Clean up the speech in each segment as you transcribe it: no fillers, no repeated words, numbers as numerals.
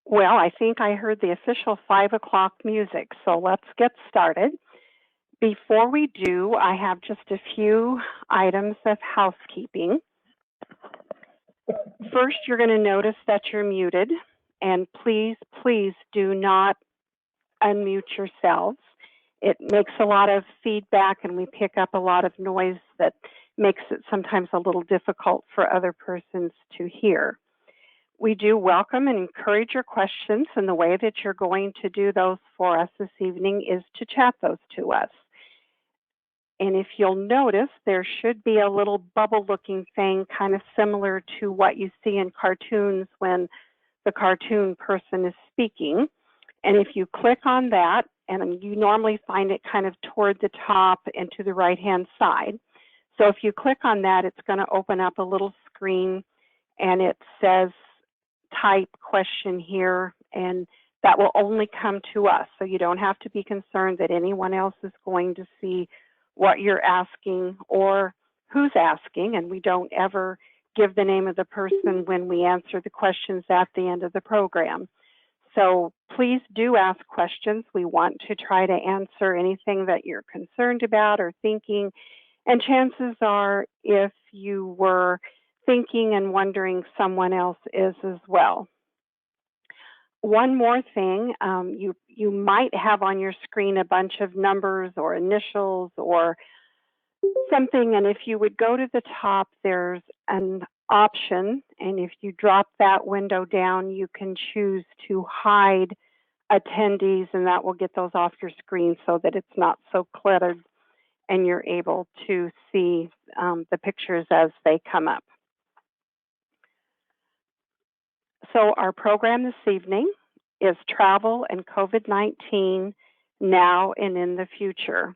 Well, I think I heard the official 5 o'clock music, so let's get started. Before we do, I have just a few items of housekeeping. First, you're going to notice that you're muted, and please do not unmute yourselves. It makes a lot of feedback, and we pick up a lot of noise that makes it sometimes a little difficult for other persons to hear. We do welcome and encourage your questions, and the way that you're going to do those for us this evening is to chat those to us. And if you'll notice, there should be a little bubble-looking thing kind of similar to what you see in cartoons when the cartoon person is speaking. And if you click on that, and you normally find it kind of toward the top and to the right-hand side. So if you click on that, it's going to open up a little screen, and it says type question here, and that will only come to us. So you don't have to be concerned that anyone else is going to see what you're asking or who's asking, and we don't ever give the name of the person when we answer the questions at the end of the program. So please do ask questions. We want to try to answer anything that you're concerned about or thinking, and chances are if you were thinking and wondering, someone else is as well. One more thing, you might have on your screen a bunch of numbers or initials or something, and if you would go to the top, there's an option, and if you drop that window down, you can choose to hide attendees, and that will get those off your screen so that it's not so cluttered and you're able to see the pictures as they come up. So our program this evening is Travel and COVID-19 Now and in the Future.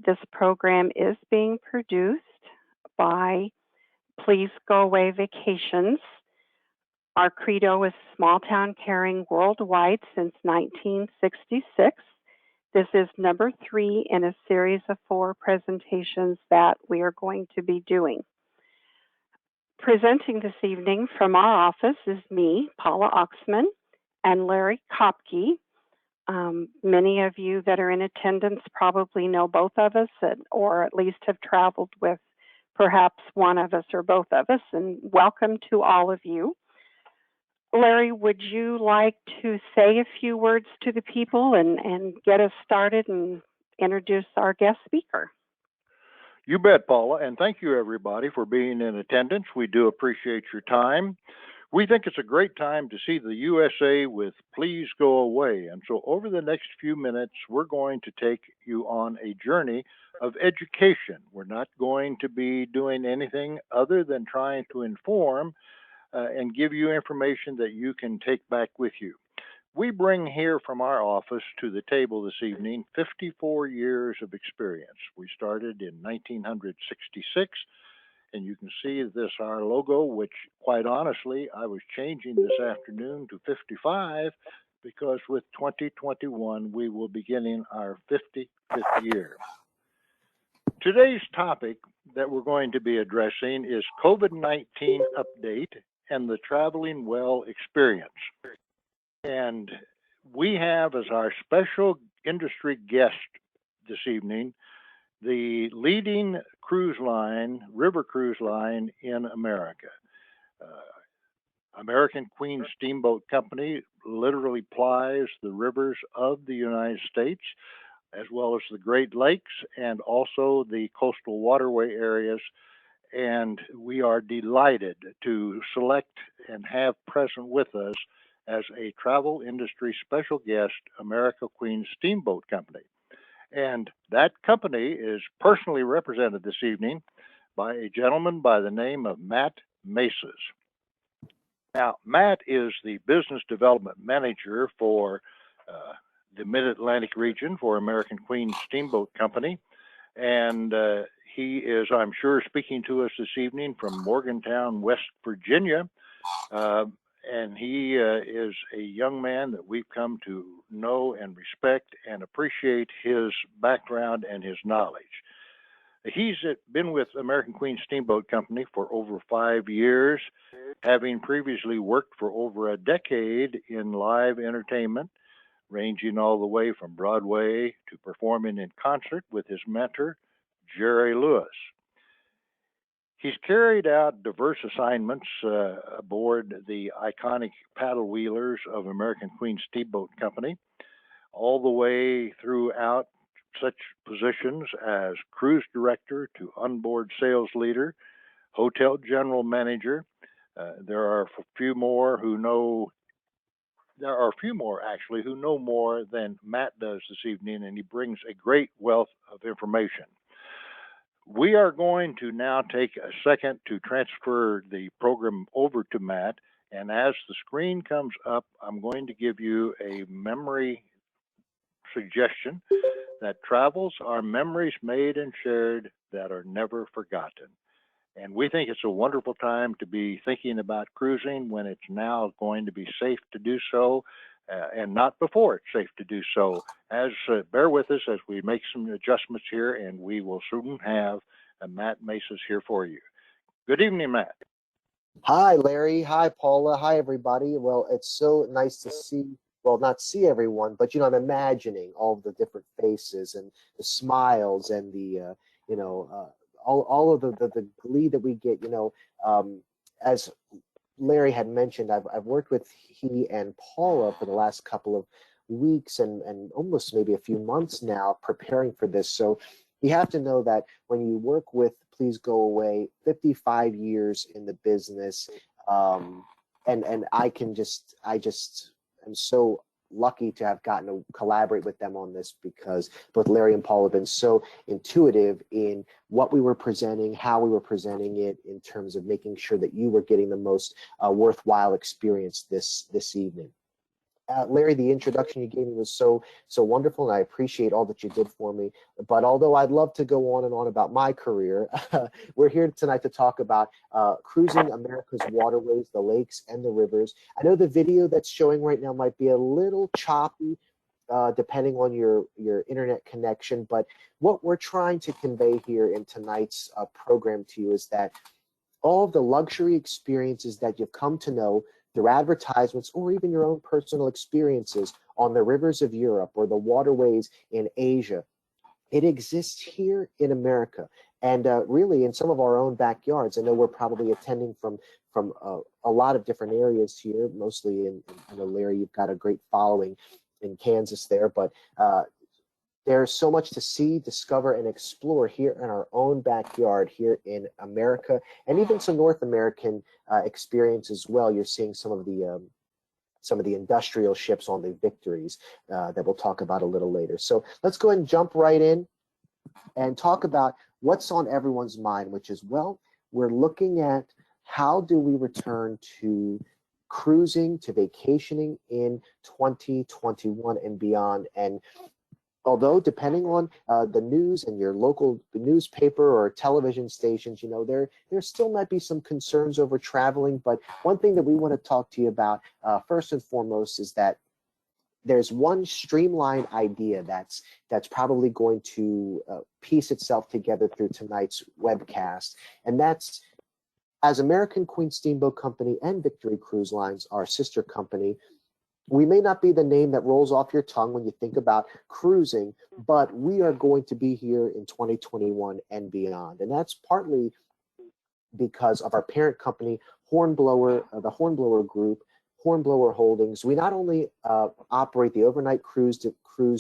This program is being produced by Please Go Away Vacations. Our credo is small town caring worldwide since 1966. This is number 3 in a series of 4 presentations that we are going to be doing. Presenting this evening from our office is me, Paula Oxman, and Larry Kopke. Many of you that are in attendance probably know both of us, or at least have traveled with perhaps one of us or both of us, and welcome to all of you. Larry, would you like to say a few words to the people and get us started and introduce our guest speaker? You bet, Paula, and thank you, everybody, for being in attendance. We do appreciate your time. We think it's a great time to see the USA with Please Go Away. And so over the next few minutes, we're going to take you on a journey of education. We're not going to be doing anything other than trying to inform and give you information that you can take back with you. We bring here from our office to the table this evening 54 years of experience. We started in 1966, and you can see this, our logo, which quite honestly, I was changing this afternoon to 55 because with 2021, we will be beginning our 55th year. Today's topic that we're going to be addressing is COVID-19 update and the Traveling Well experience. And we have as our special industry guest this evening the leading cruise line, river cruise line in America. American Queen Steamboat Company literally plies the rivers of the United States, as well as the Great Lakes and also the coastal waterway areas. And we are delighted to select and have present with us as a travel industry special guest, American Queen Steamboat Company. And that company is personally represented this evening by a gentleman by the name of Matt Maces. Now, Matt is the business development manager for the Mid-Atlantic region for American Queen Steamboat Company. And he is, I'm sure, speaking to us this evening from Morgantown, West Virginia. And he is a young man that we've come to know and respect and appreciate his background and his knowledge. He's been with American Queen Steamboat Company for over 5 years, having previously worked for over a decade in live entertainment, ranging all the way from Broadway to performing in concert with his mentor, Jerry Lewis. He's carried out diverse assignments aboard the iconic paddle wheelers of American Queen Steamboat Company, all the way throughout such positions as cruise director to onboard sales leader, hotel general manager. There are a few more who know. There are a few more actually who know more than Matt does this evening, and he brings a great wealth of information. We are going to now take a second to transfer the program over to Matt. And as the screen comes up, I'm going to give you a memory suggestion that travels are memories made and shared that are never forgotten. And we think it's a wonderful time to be thinking about cruising when it's now going to be safe to do so, and not before it's safe to do so. Bear with us as we make some adjustments here, and we will soon have Matt Maces here for you. Good evening, Matt. Hi, Larry. Hi, Paula. Hi, everybody. Well, it's so nice to see, well, not see everyone, but, I'm imagining all of the different faces and the smiles and the, all of the glee that we get, as Larry had mentioned, I've worked with he and Paula for the last couple of weeks and almost maybe a few months now preparing for this. So you have to know that when you work with Please Go Away, 55 years in the business, and I just am so lucky to have gotten to collaborate with them on this, because both Larry and Paul have been so intuitive in what we were presenting, how we were presenting it, in terms of making sure that you were getting the most worthwhile experience this evening. Larry, the introduction you gave me was so wonderful, and I appreciate all that you did for me. But although I'd love to go on and on about my career, we're here tonight to talk about cruising America's waterways, the lakes, and the rivers. I know the video that's showing right now might be a little choppy, depending on your internet connection. But what we're trying to convey here in tonight's program to you is that all of the luxury experiences that you've come to know through advertisements or even your own personal experiences on the rivers of Europe or the waterways in Asia, it exists here in America, and really in some of our own backyards. I know we're probably attending from a lot of different areas here, mostly I know, Larry, you've got a great following in Kansas there, but there's so much to see, discover, and explore here in our own backyard here in America, and even some North American experience as well. You're seeing some of the industrial ships on the Victories that we'll talk about a little later. So let's go ahead and jump right in and talk about what's on everyone's mind, which is, well, we're looking at how do we return to cruising, to vacationing in 2021 and beyond. And although depending on the news and your local newspaper or television stations, there still might be some concerns over traveling. But one thing that we want to talk to you about first and foremost is that there's one streamlined idea that's probably going to piece itself together through tonight's webcast, and that's, as American Queen Steamboat Company and Victory Cruise Lines, our sister company, we may not be the name that rolls off your tongue when you think about cruising, but we are going to be here in 2021 and beyond. And that's partly because of our parent company, the Hornblower Group, Hornblower Holdings. We not only operate the overnight cruise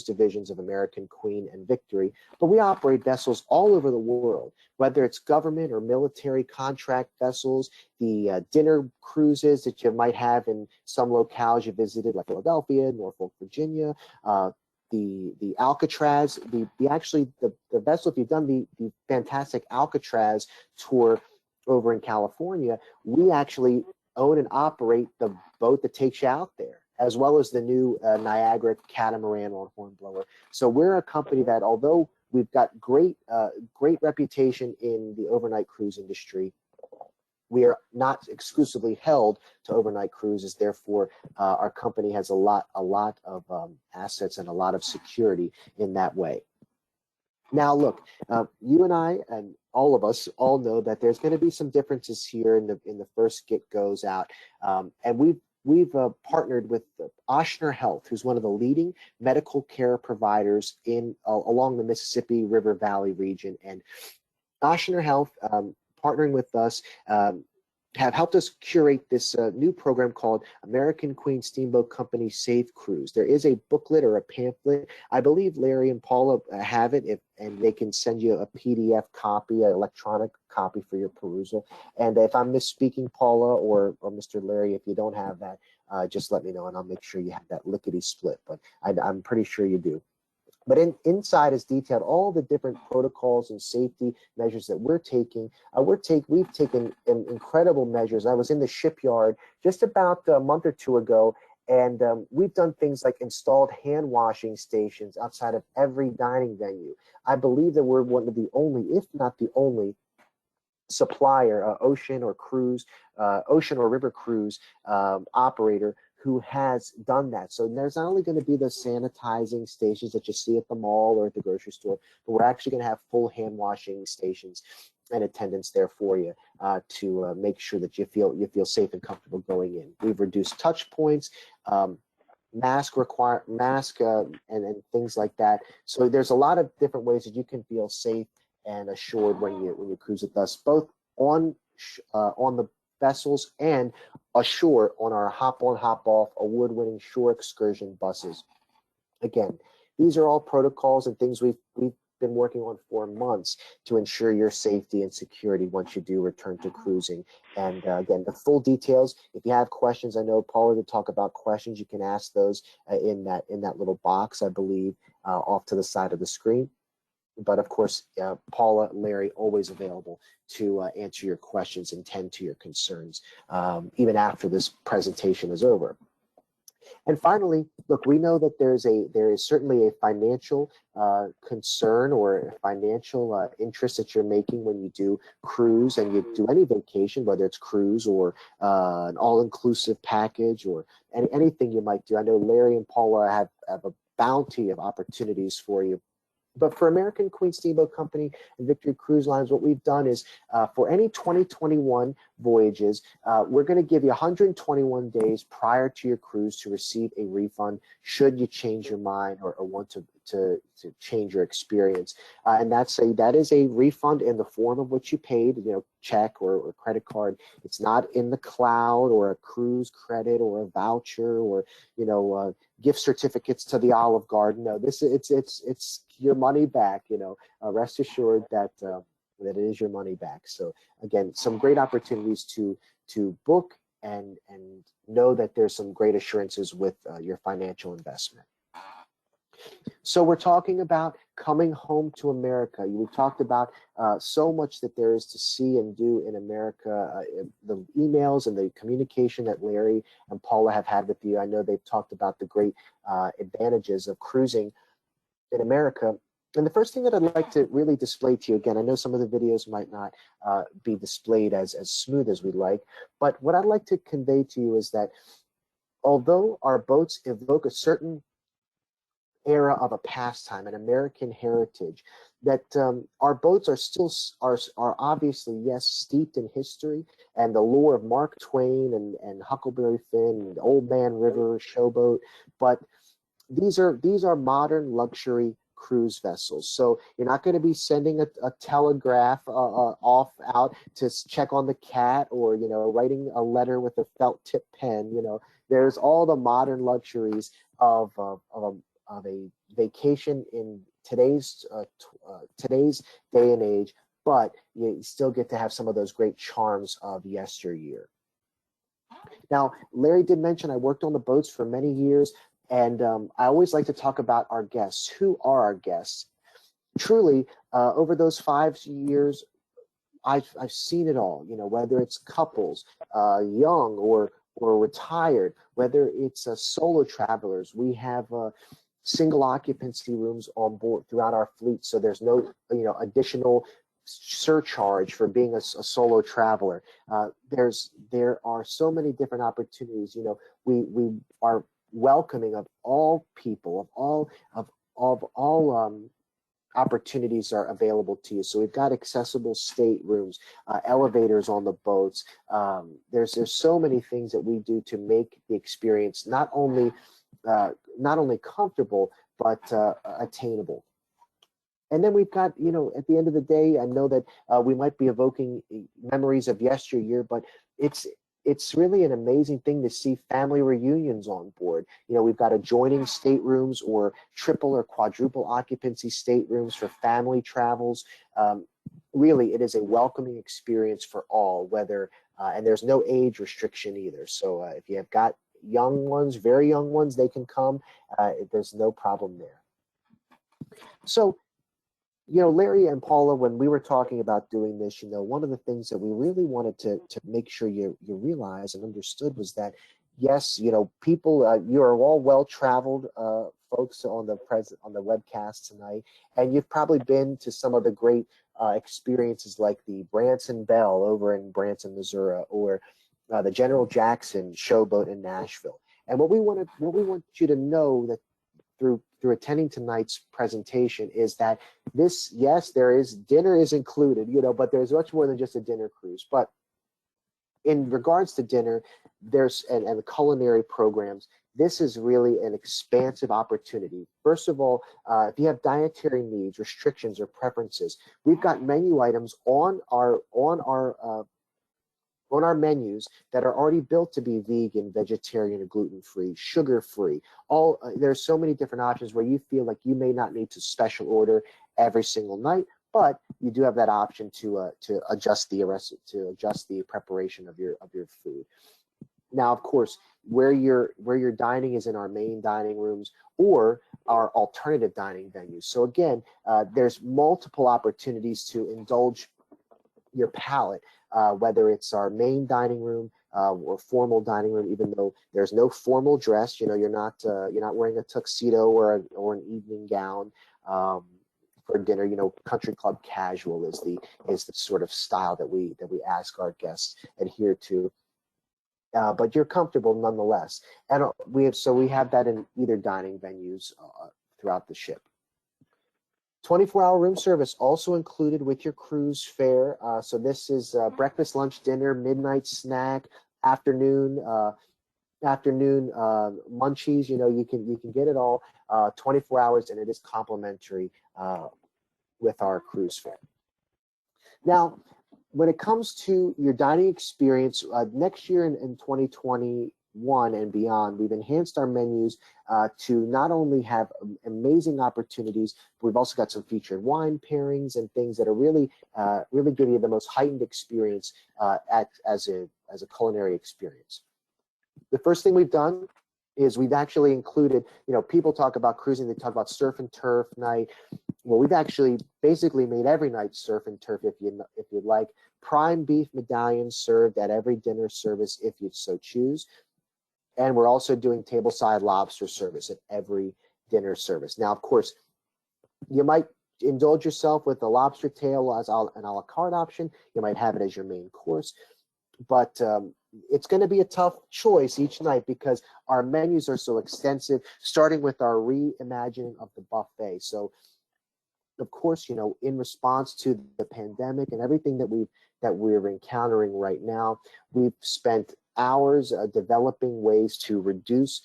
divisions of American Queen and Victory, but we operate vessels all over the world, whether it's government or military contract vessels, the dinner cruises that you might have in some locales you visited, like Philadelphia, Norfolk, Virginia, the Alcatraz, the vessel, if you've done the fantastic Alcatraz tour over in California, we actually own and operate the boat that takes you out there, as well as the new Niagara catamaran on Hornblower. So we're a company that, although we've got great reputation in the overnight cruise industry, we are not exclusively held to overnight cruises. Therefore, our company has a lot of assets and a lot of security in that way. Now, look, you and I and all of us all know that there's going to be some differences here in the first get goes out, and we've partnered with Ochsner Health, who's one of the leading medical care providers in along the Mississippi River Valley region, and Ochsner Health, partnering with us, have helped us curate this new program called American Queen Steamboat Company Safe Cruise. There is a booklet or a pamphlet. I believe Larry and Paula have it, and they can send you a PDF copy, an electronic copy for your perusal. And if I'm misspeaking, Paula or Mr. Larry, if you don't have that, just let me know, and I'll make sure you have that lickety split. But I'm pretty sure you do. But inside is detailed all the different protocols and safety measures that we're taking. We've taken incredible measures. I was in the shipyard just about a month or two ago, and we've done things like installed hand washing stations outside of every dining venue. I believe that we're one of the only, if not the only, supplier, ocean or river cruise operator who has done that. So there's not only going to be the sanitizing stations that you see at the mall or at the grocery store, but we're actually going to have full hand washing stations and attendants there for you to make sure that you feel safe and comfortable going in. We've reduced touch points, mask and things like that. So there's a lot of different ways that you can feel safe and assured when you cruise with us, both on the vessels and ashore on our hop on hop off award-winning shore excursion buses. Again, these are all protocols and things we've been working on for months to ensure your safety and security once you do return to cruising. And again, the full details, if you have questions, I know Paula to talk about questions, you can ask those in that little box, I believe, off to the side of the screen. But of course, Paula, Larry, always available to answer your questions and tend to your concerns, even after this presentation is over. And finally, look, we know that there is certainly a financial concern or a financial interest that you're making when you do cruise and you do any vacation, whether it's cruise or an all-inclusive package or anything you might do. I know Larry and Paula have a bounty of opportunities for you. But for American Queen Steamboat Company and Victory Cruise Lines, what we've done is for any 2021 voyages, we're going to give you 121 days prior to your cruise to receive a refund should you change your mind or want to change your experience. And that is a refund in the form of what you paid, check or credit card. It's not in the cloud or a cruise credit or a voucher or gift certificates to the Olive Garden. No, it's your money back. Rest assured that it is your money back. So again, some great opportunities to book and know that there's some great assurances with your financial investment. So we're talking about coming home to America. We've talked about so much that there is to see and do in America. The emails and the communication that Larry and Paula have had with you. I know they've talked about the great advantages of cruising in America. And the first thing that I'd like to really display to you, again, I know some of the videos might not be displayed as smooth as we'd like, but what I'd like to convey to you is that although our boats evoke a certain era of a pastime, an American heritage, that our boats are still are obviously, yes, steeped in history and the lore of Mark Twain and Huckleberry Finn and Old Man River, Showboat, but these are modern luxury cruise vessels. So you're not going to be sending a telegraph out to check on the cat or writing a letter with a felt tip pen. There's all the modern luxuries of a vacation in today's day and age, but you still get to have some of those great charms of yesteryear. Now, Larry did mention I worked on the boats for many years, and I always like to talk about our guests. Who are our guests? Truly, over those 5 years, I've seen it all. Whether it's couples, young or retired, whether it's solo travelers. We have single occupancy rooms on board throughout our fleet, so there's no additional surcharge for being a solo traveler. There are so many different opportunities. We are welcoming of all people, of all opportunities are available to you. So we've got accessible staterooms, elevators on the boats. There's so many things that we do to make the experience not only comfortable but attainable. And then we've got, at the end of the day, I know that we might be evoking memories of yesteryear, but it's really an amazing thing to see family reunions on board. We've got adjoining staterooms or triple or quadruple occupancy staterooms for family travels. Really, it is a welcoming experience for all, and there's no age restriction either. So if you have got young ones, very young ones, they can come. There's no problem there. So, Larry and Paula, when we were talking about doing this, one of the things that we really wanted to make sure you realize and understood was that, yes, people, you are all well-traveled folks on the webcast tonight, and you've probably been to some of the great experiences like the Branson Bell over in Branson, Missouri, or the General Jackson Showboat in Nashville. And what we want you to know that through attending tonight's presentation is that dinner is included, but there's much more than just a dinner cruise. But in regards to dinner, and the culinary programs, this is really an expansive opportunity. First of all, if you have dietary needs, restrictions, or preferences, we've got menu items on our menus that are already built to be vegan, vegetarian, or gluten-free, sugar-free. There's so many different options where you feel like you may not need to special order every single night, but you do have that option to adjust the preparation of your food. Now, of course, where you're dining is in our main dining rooms or our alternative dining venues. So again, there's multiple opportunities to indulge your palate, whether it's our main dining room or formal dining room. Even though there's no formal dress, you're not wearing a tuxedo or an evening gown for dinner. Country club casual is the sort of style that we ask our guests adhere to. But you're comfortable nonetheless, and we have that in either dining venues throughout the ship. 24-hour room service also included with your cruise fare. So this is breakfast, lunch, dinner, midnight snack, afternoon munchies. You can get it all 24 hours, and it is complimentary with our cruise fare. Now, when it comes to your dining experience, next year in 2021 and beyond, we've enhanced our menus to not only have amazing opportunities, but we've also got some featured wine pairings and things that are really give you the most heightened experience as a culinary experience. The first thing we've done is we've actually included, people talk about cruising, they talk about surf and turf night. Well, we've actually basically made every night surf and turf if you'd like. Prime beef medallions served at every dinner service if you so choose. And we're also doing tableside lobster service at every dinner service. Now, of course, you might indulge yourself with a lobster tail as an a la carte option. You might have it as your main course. But it's going to be a tough choice each night because our menus are so extensive, starting with our reimagining of the buffet. So, of course, in response to the pandemic and everything that we're encountering right now, we've spent hours developing ways to reduce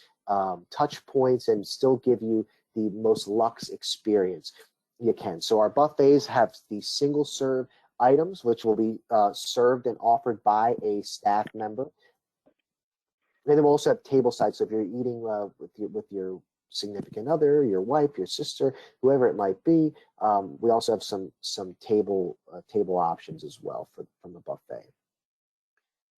touch points and still give you the most luxe experience you can. So our buffets have the single serve items, which will be served and offered by a staff member. And then we'll also have tableside. So if you're eating with your significant other, your wife, your sister, whoever it might be, we also have some table options as well from the buffet.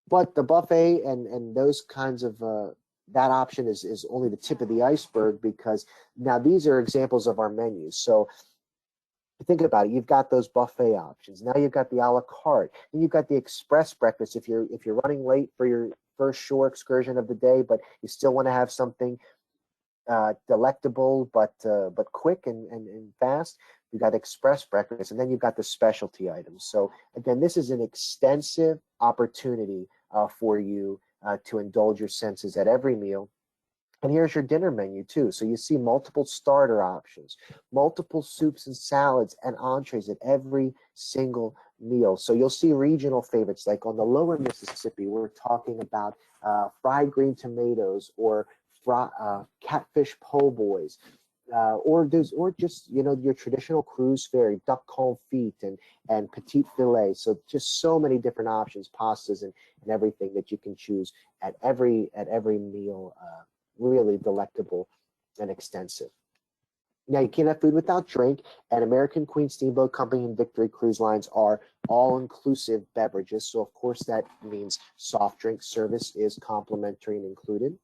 But the buffet and those kinds of that option is only the tip of the iceberg, because now these are examples of our menus. So think about it. You've got those buffet options. Now you've got the a la carte. And you've got the express breakfast if you're running late for your first shore excursion of the day, but you still want to have something delectable but quick and fast. You've got express breakfast, and then you've got the specialty items. So again, this is an extensive opportunity for you to indulge your senses at every meal. And here's your dinner menu too. So you see multiple starter options, multiple soups and salads and entrees at every single meal. So you'll see regional favorites like on the lower Mississippi, we're talking about fried green tomatoes or catfish po' boys. Or just your traditional cruise fare, duck confit and petite filet. So just so many different options, pastas and everything that you can choose at every meal. Really delectable and extensive. Now, you can't have food without drink, and American Queen Steamboat Company and Victory Cruise Lines are all-inclusive beverages. So, of course, that means soft drink service is complimentary and included,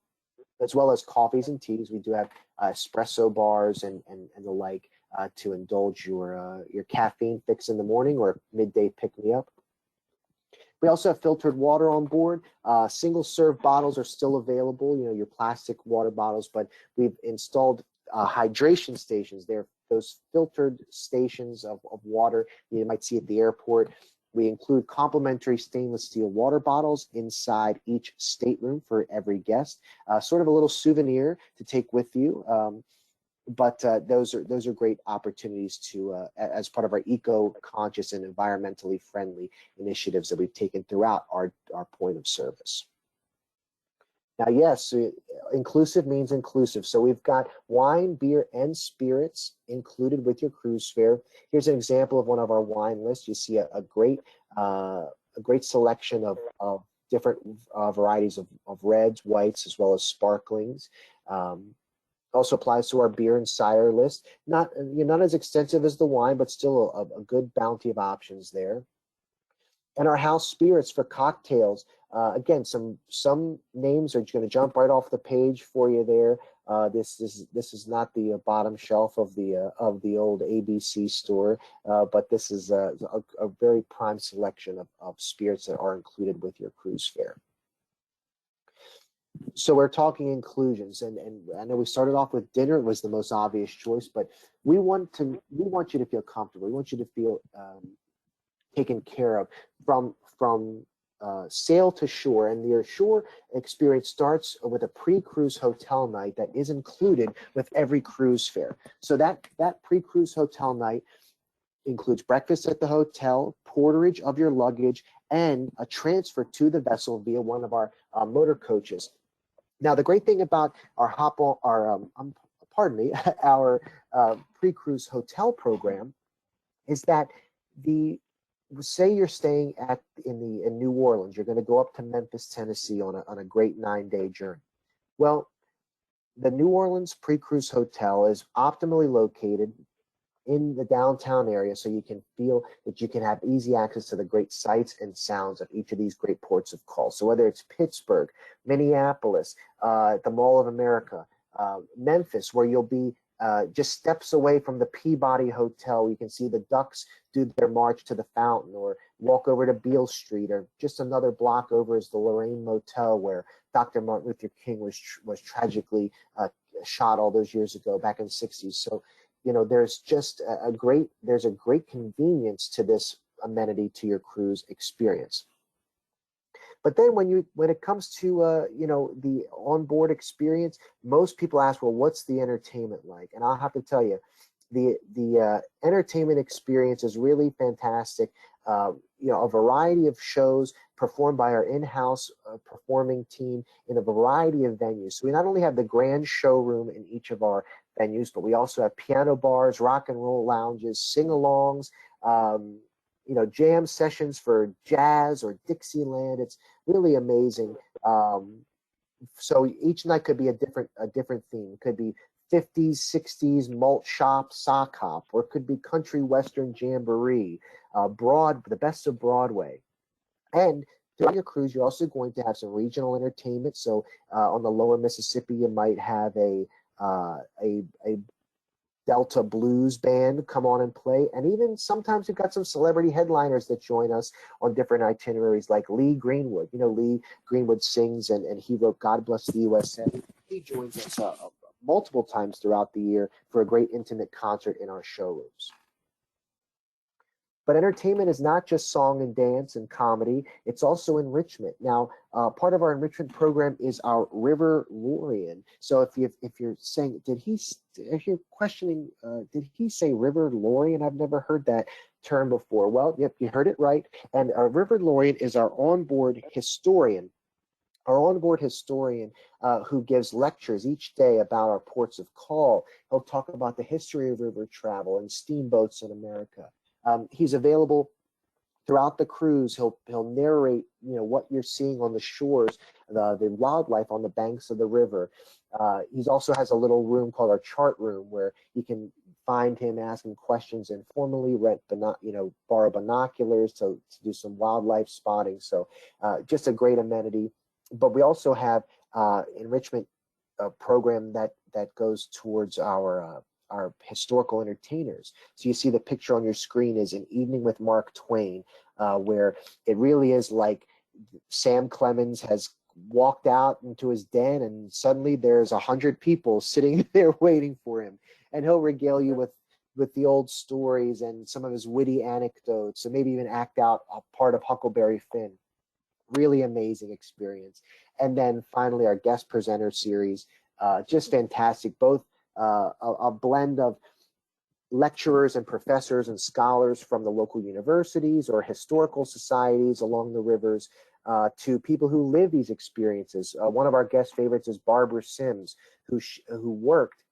as well as coffees and teas. We do have espresso bars and the like to indulge your caffeine fix in the morning or midday pick-me-up. We also have filtered water on board. Single serve bottles are still available, your plastic water bottles, but we've installed hydration stations. They're those filtered stations of water you might see at the airport. We include complimentary stainless steel water bottles inside each stateroom for every guest, sort of a little souvenir to take with you. But those are great opportunities to as part of our eco-conscious and environmentally friendly initiatives that we've taken throughout our point of service. Now, yes, inclusive means inclusive. So we've got wine, beer, and spirits included with your cruise fare. Here's an example of one of our wine lists. You see a great selection of different varieties of reds, whites, as well as sparklings. Also applies to our beer and cider list. Not as extensive as the wine, but still a good bounty of options there. And our house spirits for cocktails. Again, some names are going to jump right off the page for you there. This is not the bottom shelf of the old ABC store, but this is a very prime selection of spirits that are included with your cruise fare. So we're talking inclusions, and I know we started off with dinner. It was the most obvious choice, but we want you to feel comfortable. We want you to feel taken care of from sail to shore. And your shore experience starts with a pre-cruise hotel night that is included with every cruise fare. So that pre-cruise hotel night includes breakfast at the hotel, porterage of your luggage, and a transfer to the vessel via one of our motor coaches. Now, the great thing about our our pre-cruise hotel program is that say you're staying in New Orleans, you're going to go up to Memphis, Tennessee on a great 9-day journey. Well, the New Orleans pre-cruise hotel is optimally located in the downtown area, so you can feel that you can have easy access to the great sights and sounds of each of these great ports of call. So whether it's Pittsburgh, Minneapolis, the Mall of America, Memphis, where you'll be just steps away from the Peabody Hotel, you can see the Ducks do their march to the fountain, or walk over to Beale Street, or just another block over is the Lorraine Motel, where Dr. Martin Luther King was tragically shot all those years ago, back in the 60s. So there's just a great convenience to this amenity to your cruise experience. But then when it comes to the onboard experience, most people ask, well, what's the entertainment like? And I'll have to tell you, the entertainment experience is really fantastic. A variety of shows performed by our in-house performing team in a variety of venues. So we not only have the grand showroom in each of our venues, but we also have piano bars, rock and roll lounges, sing-alongs, jam sessions for jazz or Dixieland. It's really amazing. So each night could be a different theme. It could be 50s, 60s malt shop, sock hop, or it could be country western jamboree, the best of Broadway. And throughout your cruise, you're also going to have some regional entertainment. So on the lower Mississippi, you might have a Delta blues band come on and play. And even sometimes we've got some celebrity headliners that join us on different itineraries, like Lee Greenwood. Lee Greenwood sings and he wrote God Bless the USA. He joins us multiple times throughout the year for a great intimate concert in our showrooms. But entertainment is not just song and dance and comedy, it's also enrichment. Now, part of our enrichment program is our River Lorian. So if you're saying, if you're questioning, did he say River Lorian? I've never heard that term before. Well, yep, you heard it right. And our River Lorian is our onboard historian. Our onboard historian who gives lectures each day about our ports of call. He'll talk about the history of river travel and steamboats in America. He's available throughout the cruise. He'll narrate, what you're seeing on the shores, the wildlife on the banks of the river. He also has a little room called our chart room where you can find him, ask him questions informally, borrow binoculars to do some wildlife spotting. So just a great amenity. But we also have enrichment program that goes towards our historical entertainers. So you see the picture on your screen is An Evening with Mark Twain, where it really is like Sam Clemens has walked out into his den and suddenly there's 100 people sitting there waiting for him, and he'll regale you with the old stories and some of his witty anecdotes, and maybe even act out a part of Huckleberry Finn. Really amazing experience. And then finally, our guest presenter series, just fantastic. Both a blend of lecturers and professors and scholars from the local universities or historical societies along the rivers, to people who live these experiences. One of our guest favorites is Barbara Sims, who worked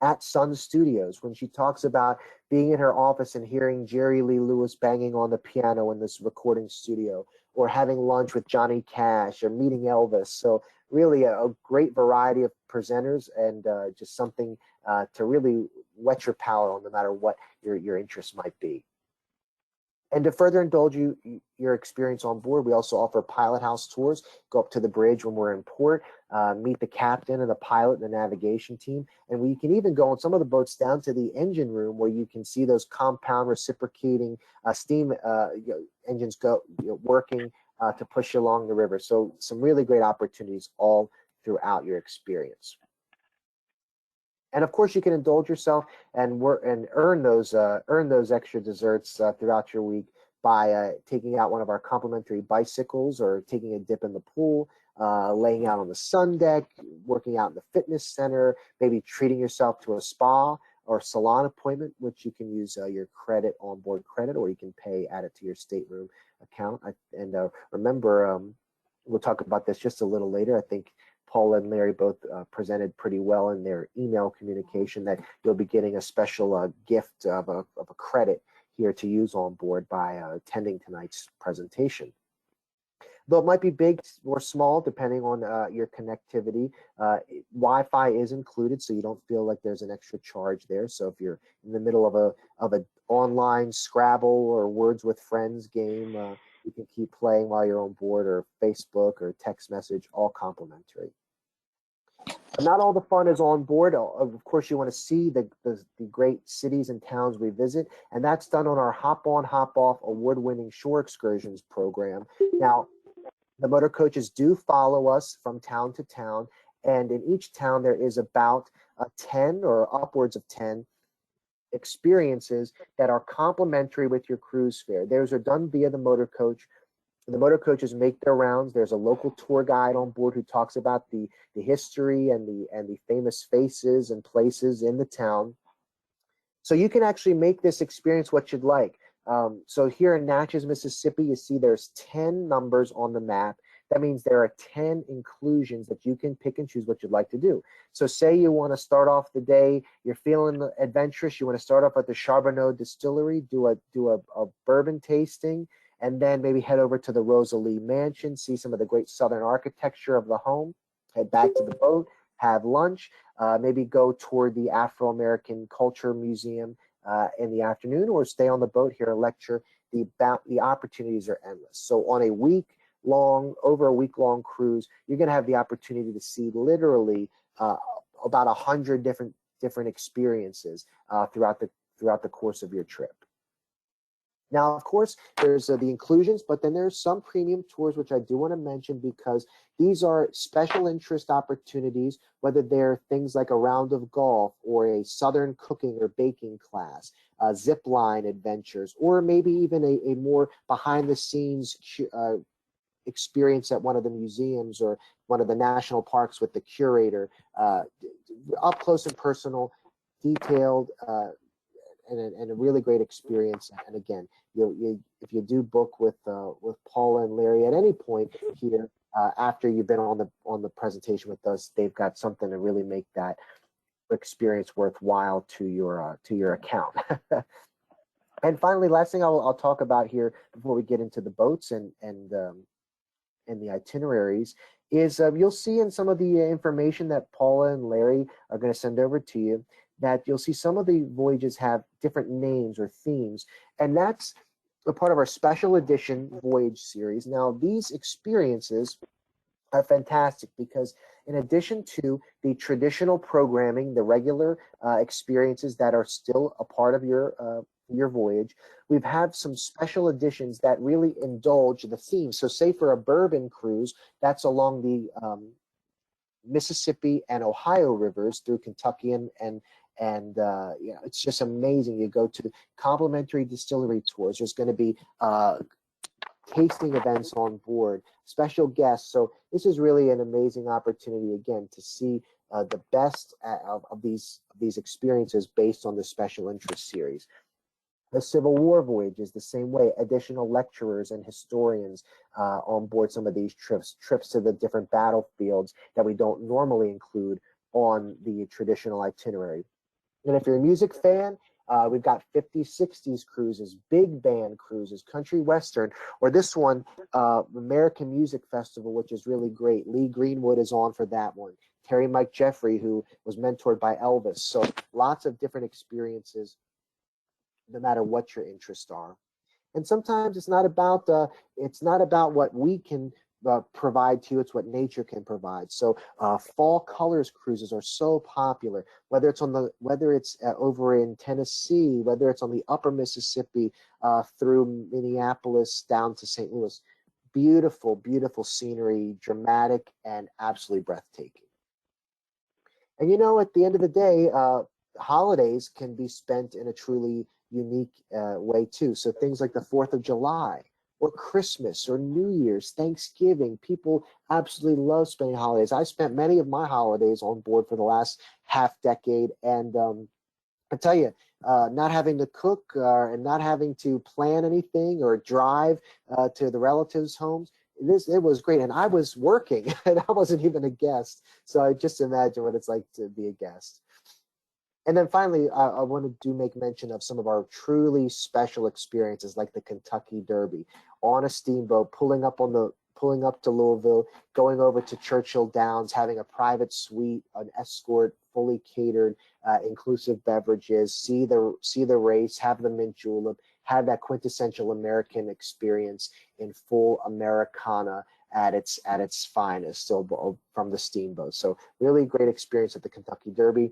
at Sun Studios, when she talks about being in her office and hearing Jerry Lee Lewis banging on the piano in this recording studio, or having lunch with Johnny Cash, or meeting Elvis. So really a great variety of presenters, and just something to really whet your palate on, no matter what your interest might be. And to further indulge your experience on board, we also offer pilot house tours. Go up to the bridge when we're in port, meet the captain and the pilot and the navigation team. And we can even go on some of the boats down to the engine room, where you can see those compound reciprocating steam engines working to push you along the river. So some really great opportunities all throughout your experience. And of course, you can indulge yourself and earn those extra desserts throughout your week by taking out one of our complimentary bicycles, or taking a dip in the pool, laying out on the sun deck, working out in the fitness center, maybe treating yourself to a spa or salon appointment, which you can use your onboard credit, or you can add it to your stateroom account. Remember, we'll talk about this just a little later. I think Paula and Larry both presented pretty well in their email communication that you'll be getting a special gift of a credit here to use on board by attending tonight's presentation. Though it might be big or small, depending on your connectivity, Wi-Fi is included, so you don't feel like there's an extra charge there. So if you're in the middle of an online Scrabble or Words with Friends game, you can keep playing while you're on board, or Facebook or text message, all complimentary. But not all the fun is on board. Of course, you want to see the great cities and towns we visit, and that's done on our Hop On, Hop Off award-winning shore excursions program. Now, the motor coaches do follow us from town to town, and in each town there is about 10 or upwards of 10 experiences that are complimentary with your cruise fare. Those are done via the motor coach. The motor coaches make their rounds. There's a local tour guide on board who talks about the history and the famous faces and places in the town. So you can actually make this experience what you'd like. So here in Natchez, Mississippi, you see there's 10 numbers on the map. That means there are 10 inclusions that you can pick and choose what you'd like to do. So say you want to start off the day, you're feeling adventurous, you want to start off at the Charbonneau Distillery, do a bourbon tasting, and then maybe head over to the Rosalie Mansion, see some of the great Southern architecture of the home, head back to the boat, have lunch, maybe go toward the Afro-American Culture Museum in the afternoon, or stay on the boat, hear a lecture. The opportunities are endless. So on over a week-long cruise, you're going to have the opportunity to see literally about 100 different experiences throughout the course of your trip. Now, of course, there's the inclusions, but then there's some premium tours, which I do want to mention because these are special interest opportunities, whether they're things like a round of golf or a southern cooking or baking class, zip line adventures, or maybe even a more behind the scenes experience at one of the museums or one of the national parks with the curator, up close and personal, detailed, and a really great experience. And again, if you do book with Paula and Larry at any point here after you've been on the presentation with us, they've got something to really make that experience worthwhile to your account. And finally, last thing I'll talk about here before we get into the boats and the itineraries is you'll see in some of the information that Paula and Larry are going to send over to you that you'll see some of the voyages have different names or themes, and that's a part of our special edition voyage series. Now, these experiences are fantastic because in addition to the traditional programming, the regular experiences that are still a part of your voyage, we've had some special editions that really indulge the theme. So say for a bourbon cruise, that's along the Mississippi and Ohio rivers through Kentucky and it's just amazing. You go to complimentary distillery tours. There's going to be tasting events on board, special guests. So this is really an amazing opportunity again to see the best of these experiences based on the special interest series. The Civil War voyage is the same way. Additional lecturers and historians on board some of these trips to the different battlefields that we don't normally include on the traditional itinerary. And if you're a music fan, we've got 50s, 60s cruises, big band cruises, country western, or this one, American Music Festival, which is really great. Lee Greenwood is on for that one. Terry Mike Jeffrey, who was mentored by Elvis. So lots of different experiences, no matter what your interests are. And sometimes it's not about what we can provide to you, it's what nature can provide. So fall colors cruises are so popular, whether it's over in Tennessee, whether it's on the upper Mississippi through Minneapolis down to St. Louis. Beautiful, beautiful scenery, dramatic, and absolutely breathtaking. And at the end of the day, holidays can be spent in a truly unique way too. So things like the 4th of July or Christmas or New Year's, Thanksgiving, people absolutely love spending holidays. I spent many of my holidays on board for the last half decade, and I tell you, not having to cook and not having to plan anything or drive to the relatives' homes, it was great. And I was working, and I wasn't even a guest, so I just imagine what it's like to be a guest. And then finally, I want to make mention of some of our truly special experiences, like the Kentucky Derby on a steamboat, pulling up to Louisville, going over to Churchill Downs, having a private suite, an escort, fully catered, inclusive beverages, see the race, have the mint julep, have that quintessential American experience in full Americana at its finest, still from the steamboat. So really great experience at the Kentucky Derby.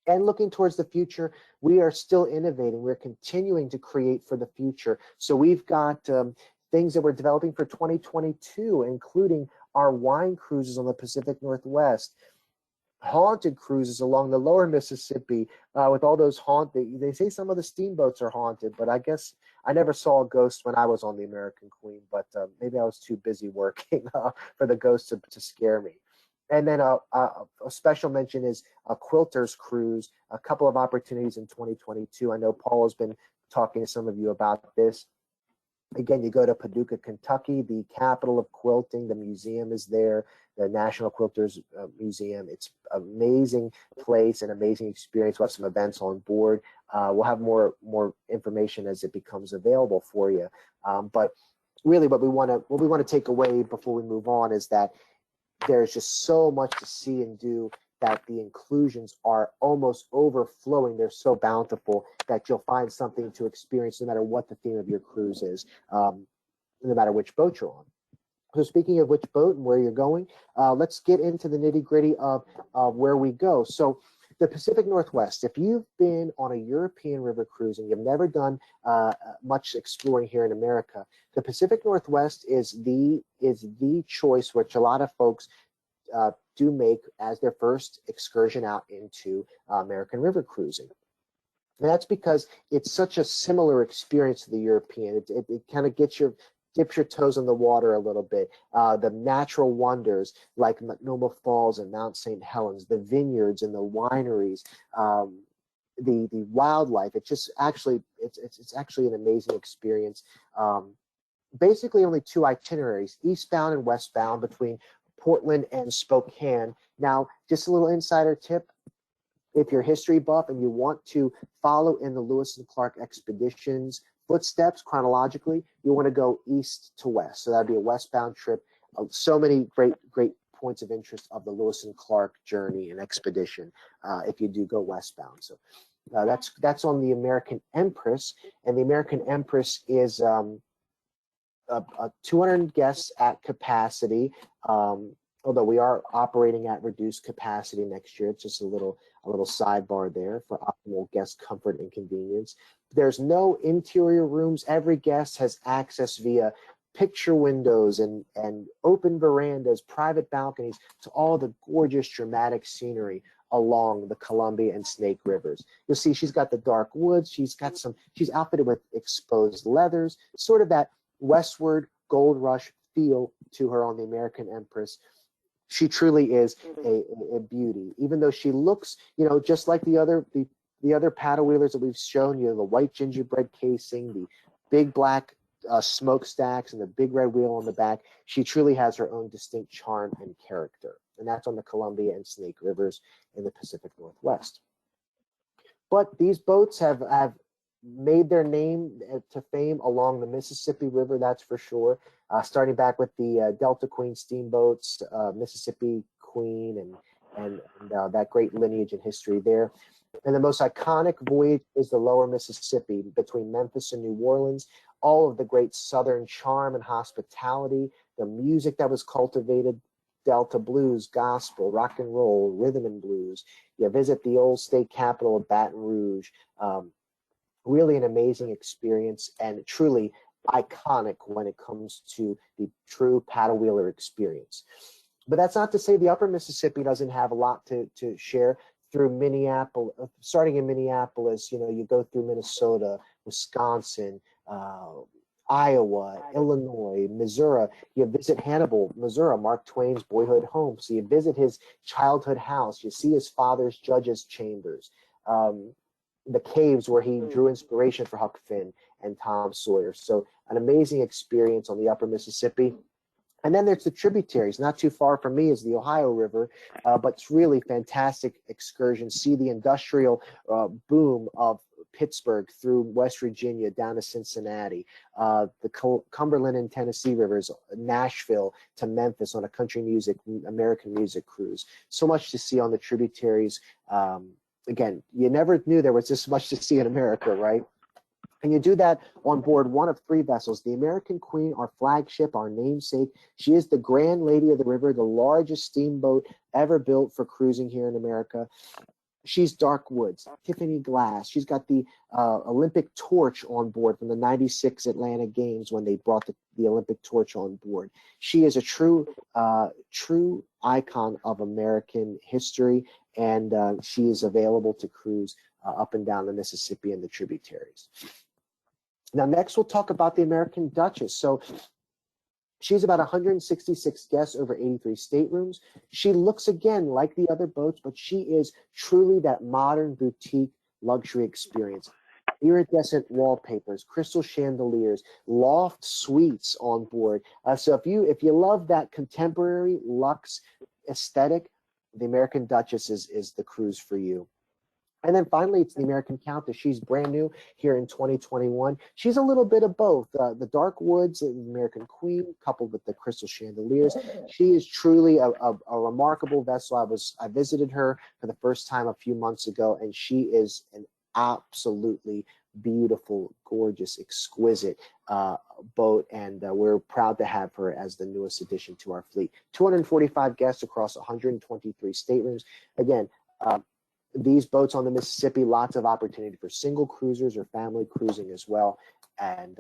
And looking towards the future, we are still innovating. We're continuing to create for the future. So we've got things that we're developing for 2022, including our wine cruises on the Pacific Northwest, haunted cruises along the lower Mississippi with all those they say some of the steamboats are haunted, but I guess I never saw a ghost when I was on the American Queen, but maybe I was too busy working for the ghosts to scare me. And then a special mention is a quilters cruise, a couple of opportunities in 2022. I know Paul has been talking to some of you about this. Again, you go to Paducah, Kentucky, the capital of quilting. The museum is there, the National Quilters Museum. It's an amazing place, an amazing experience. We'll have some events on board. We'll have more information as it becomes available for you. But really, what we want to take away before we move on is that there's just so much to see and do that the inclusions are almost overflowing. They're so bountiful that you'll find something to experience no matter what the theme of your cruise is, no matter which boat you're on. So speaking of which boat and where you're going, let's get into the nitty-gritty of where we go. So the Pacific Northwest. If you've been on a European river cruise and you've never done much exploring here in America, the Pacific Northwest is the choice which a lot of folks do make as their first excursion out into American river cruising. And that's because it's such a similar experience to the European. It kind of dips your toes in the water a little bit. The natural wonders like Multnomah Falls and Mount St. Helens, the vineyards and the wineries, the wildlife. It's actually an amazing experience. Basically, only two itineraries: eastbound and westbound between Portland and Spokane. Now, just a little insider tip. If you're a history buff and you want to follow in the Lewis and Clark expeditions footsteps chronologically, you want to go east to west. So that'd be a westbound trip. So many great points of interest of the Lewis and Clark journey and expedition if you do go westbound. So that's on the American Empress, and the American Empress is 200 guests at capacity. Although we are operating at reduced capacity next year. It's just a little sidebar there for optimal guest comfort and convenience. There's no interior rooms. Every guest has access via picture windows and open verandas, private balconies to all the gorgeous dramatic scenery along the Columbia and Snake Rivers. You'll see she's got the dark woods. She's outfitted with exposed leathers, sort of that westward gold rush feel to her on the American Empress. She truly is a beauty, even though she looks, just like the other paddle wheelers that we've shown you, the white gingerbread casing, the big black smokestacks, and the big red wheel on the back. She truly has her own distinct charm and character, and that's on the Columbia and Snake Rivers in the Pacific Northwest. But these boats have made their name to fame along the Mississippi River, that's for sure. Starting back with the Delta Queen steamboats, Mississippi Queen, and that great lineage and history there. And the most iconic voyage is the Lower Mississippi between Memphis and New Orleans. All of the great Southern charm and hospitality, the music that was cultivated, Delta blues, gospel, rock and roll, rhythm and blues. You visit the old state capital of Baton Rouge. Really an amazing experience and truly iconic when it comes to the true paddle wheeler experience. But that's not to say the Upper Mississippi doesn't have a lot to share. Through Minneapolis, starting in Minneapolis, you go through Minnesota, Wisconsin, Iowa, Illinois, Missouri. You visit Hannibal, Missouri, Mark Twain's boyhood home. So you visit his childhood house. You see his father's judge's chambers. The caves where he drew inspiration for Huck Finn and Tom Sawyer. So an amazing experience on the Upper Mississippi. And then there's the tributaries. Not too far from me is the Ohio River, but it's really fantastic excursion. See the industrial boom of Pittsburgh through West Virginia down to Cincinnati, the Cumberland and Tennessee rivers, Nashville to Memphis on a country music, American music cruise. So much to see on the tributaries. Again, you never knew there was this much to see in America, right? And you do that on board one of three vessels. The American Queen, our flagship, our namesake. She is the Grand Lady of the River, the largest steamboat ever built for cruising here in America. She's dark woods, Tiffany glass. She's got the Olympic torch on board from the '96 Atlanta Games when they brought the Olympic torch on board. She is a true icon of American history, and she is available to cruise up and down the Mississippi and the tributaries. Now, next we'll talk about the American Duchess. So she's about 166 guests over 83 staterooms. She looks again like the other boats, but she is truly that modern boutique luxury experience. Iridescent wallpapers, crystal chandeliers, loft suites on board. So if you love that contemporary luxe aesthetic, the American Duchess is the cruise for you. And then finally, it's the American Countess. She's brand new here in 2021. She's a little bit of both. The dark woods, the American Queen, coupled with the crystal chandeliers. She is truly a remarkable vessel. I visited her for the first time a few months ago, and she is an absolutely beautiful, gorgeous, exquisite boat, and we're proud to have her as the newest addition to our fleet. 245 guests across 123 staterooms. Again, these boats on the Mississippi, lots of opportunity for single cruisers or family cruising as well. And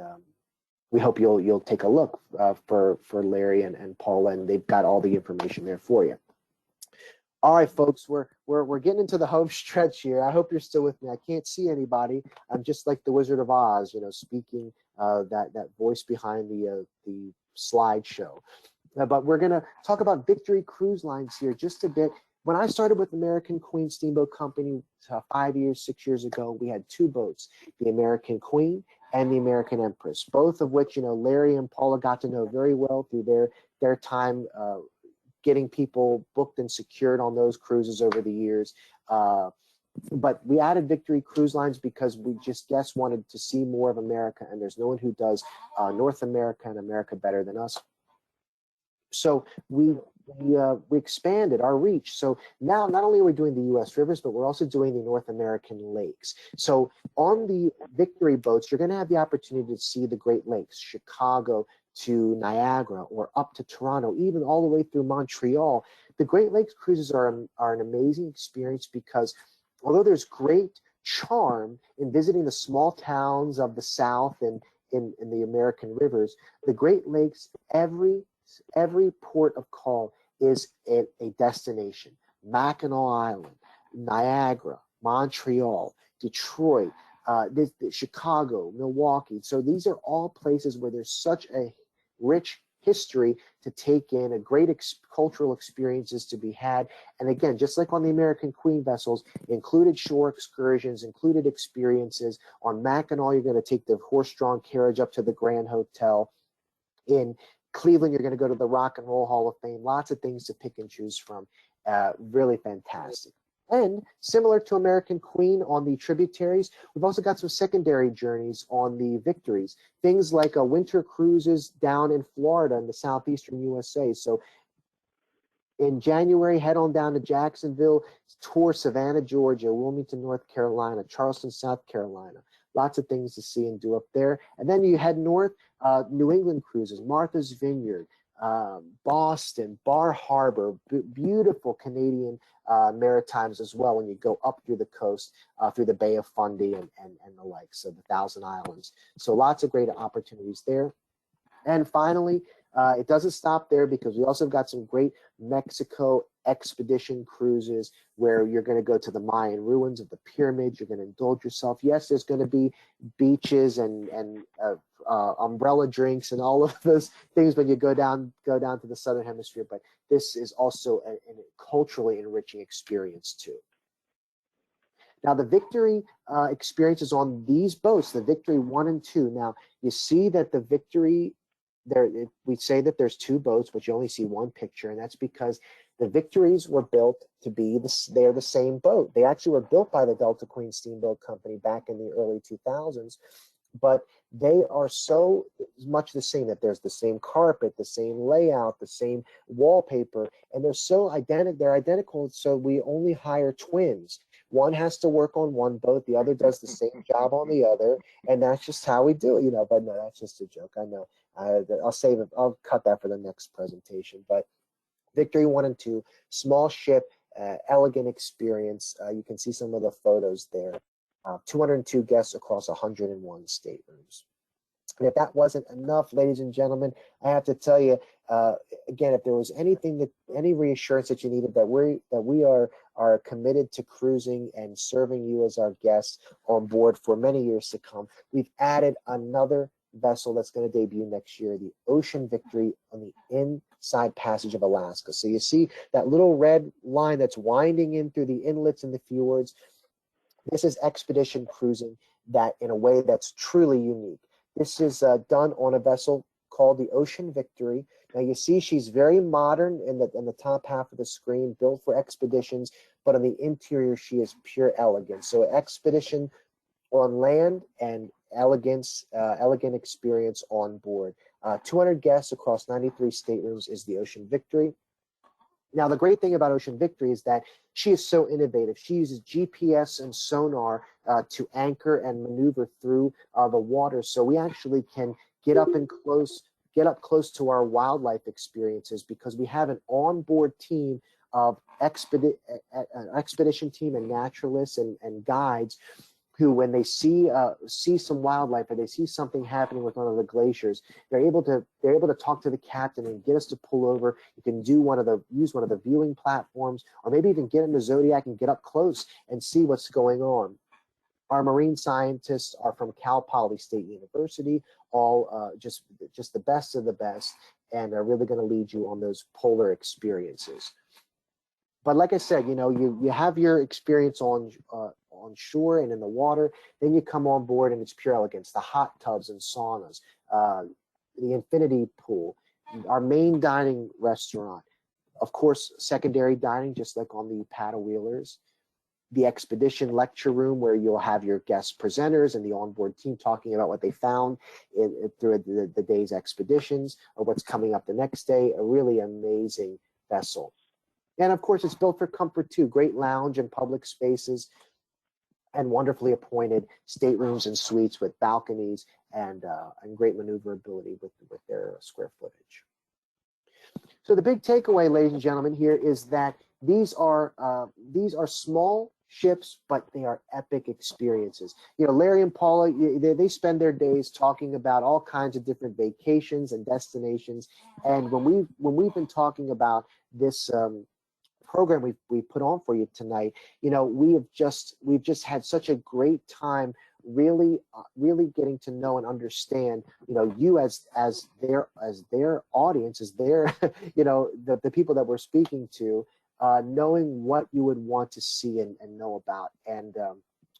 we hope you'll take a look for Larry and Paula, and they've got all the information there for you. All right, folks, we're getting into the home stretch here. I hope you're still with me. I can't see anybody. I'm just like the Wizard of Oz, speaking that voice behind the slideshow. But we're going to talk about Victory Cruise Lines here just a bit. When I started with American Queen Steamboat Company 6 years ago, we had two boats, the American Queen and the American Empress, both of which, Larry and Paula got to know very well through their time getting people booked and secured on those cruises over the years. But we added Victory Cruise Lines because we just wanted to see more of America, and there's no one who does North America and America better than us. So we expanded our reach. So now not only are we doing the U.S. rivers, but we're also doing the North American lakes. So on the Victory boats, you're going to have the opportunity to see the Great Lakes, Chicago to Niagara, or up to Toronto, even all the way through Montreal. The Great Lakes cruises are an amazing experience because although there's great charm in visiting the small towns of the South and in the American rivers, the Great Lakes, every port of call is a destination. Mackinac Island, Niagara, Montreal, Detroit, Chicago, Milwaukee. So these are all places where there's such a rich history to take in, a great cultural experiences to be had. And again, just like on the American Queen vessels, included shore excursions, included experiences. On Mackinac, you're going to take the horse-drawn carriage up to the Grand Hotel. In Cleveland, you're going to go to the Rock and Roll Hall of Fame. Lots of things to pick and choose from. Really fantastic. And similar to American Queen on the tributaries, we've also got some secondary journeys on the Victories. Things like winter cruises down in Florida in the southeastern USA. So in January, head on down to Jacksonville, tour Savannah, Georgia, Wilmington, North Carolina, Charleston, South Carolina. Lots of things to see and do up there. And then you head north, New England cruises, Martha's Vineyard, Boston, Bar Harbor, beautiful Canadian Maritimes as well when you go up through the coast, through the Bay of Fundy and the like, so the Thousand Islands. So lots of great opportunities there. And finally, it doesn't stop there because we also got some great Mexico expedition cruises where you're going to go to the Mayan ruins of the pyramids. You're going to indulge yourself. Yes, there's going to be beaches and umbrella drinks and all of those things when you go down to the Southern Hemisphere. But this is also a culturally enriching experience too. Now, the Victory experience is on these boats, the Victory 1 and 2. Now, you see that the Victory, we say that there's two boats, but you only see one picture, and that's because the Victories were built to be they're the same boat. They actually were built by the Delta Queen Steamboat Company back in the early 2000s, but they are so much the same that there's the same carpet, the same layout, the same wallpaper, and they're so identical. They're identical, so we only hire twins. One has to work on one boat, the other does the same job on the other, and that's just how we do it, But no, that's just a joke. I know. I'll save it. I'll cut that for the next presentation. But Victory 1 and 2, small ship, elegant experience. You can see some of the photos there. 202 guests across 101 staterooms. And if that wasn't enough, ladies and gentlemen, I have to tell you, again, if there was any reassurance that you needed that we are committed to cruising and serving you as our guests on board for many years to come, we've added another vessel that's going to debut next year, the Ocean Victory on the inside passage of Alaska. So you see that little red line that's winding in through the inlets and the fjords. This is expedition cruising that in a way that's truly unique. This is done on a vessel called the Ocean Victory. Now you see she's very modern in the top half of the screen, built for expeditions, but on the interior she is pure elegance. So expedition on land and elegant experience on board. 200 guests across 93 staterooms is the Ocean Victory. Now, the great thing about Ocean Victory is that she is so innovative. She uses GPS and sonar to anchor and maneuver through the water. So we actually can get up close to our wildlife experiences because we have an onboard team of an expedition team and naturalists and guides who, when they see some wildlife or they see something happening with one of the glaciers, they're able to talk to the captain and get us to pull over. You can use one of the viewing platforms, or maybe even get in the Zodiac and get up close and see what's going on. Our marine scientists are from Cal Poly State University, all just the best of the best, and are really going to lead you on those polar experiences. But like I said, you have your experience on shore and in the water. Then you come on board and it's pure elegance. The hot tubs and saunas, the infinity pool, our main dining restaurant, of course, secondary dining, just like on the paddle wheelers. The expedition lecture room where you'll have your guest presenters and the onboard team talking about what they found through the day's expeditions or what's coming up the next day. A really amazing vessel. And of course, it's built for comfort too. Great lounge and public spaces and wonderfully appointed staterooms and suites with balconies and great maneuverability with their square footage. So the big takeaway, ladies and gentlemen, here is that these are small ships, but they are epic experiences. Larry and Paula, they spend their days talking about all kinds of different vacations and destinations. And when we've been talking about this program we put on for you tonight, we've just had such a great time really getting to know and understand you as their audience, as their the people that we're speaking to, knowing what you would want to see and know about. And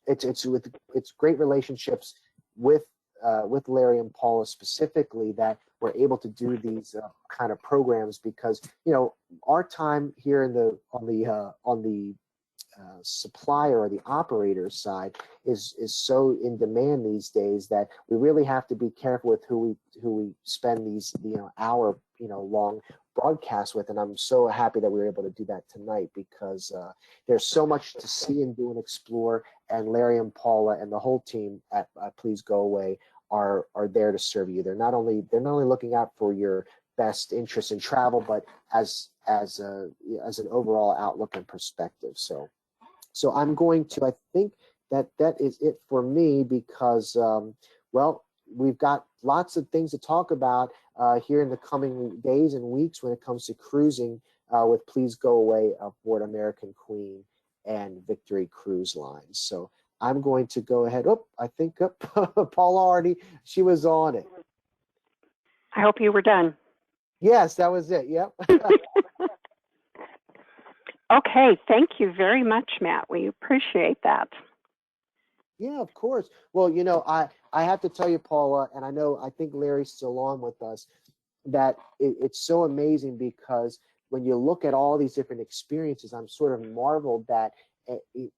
it's great relationships with Larry and Paula specifically that we're able to do these kind of programs, because our time here on the supplier or the operator side is so in demand these days that we really have to be careful with who we spend these hour long broadcasts with. And I'm so happy that we were able to do that tonight, because there's so much to see and do and explore, and Larry and Paula and the whole team at Please Go Away are there to serve you. They're not only looking out for your best interest in travel, but as an overall outlook and perspective. So I'm going to, I think that is it for me, because we've got lots of things to talk about here in the coming days and weeks when it comes to cruising with Please Go Away aboard American Queen and Victory Cruise Lines. So I'm going to go ahead. I think Paula already, she was on it. I hope you were done. Yes, that was it. Yep. Okay, thank you very much, Matt. We appreciate that. Yeah, of course. Well, I have to tell you, Paula, and I think Larry's still on with us, that it's so amazing, because when you look at all these different experiences, I'm sort of marveled that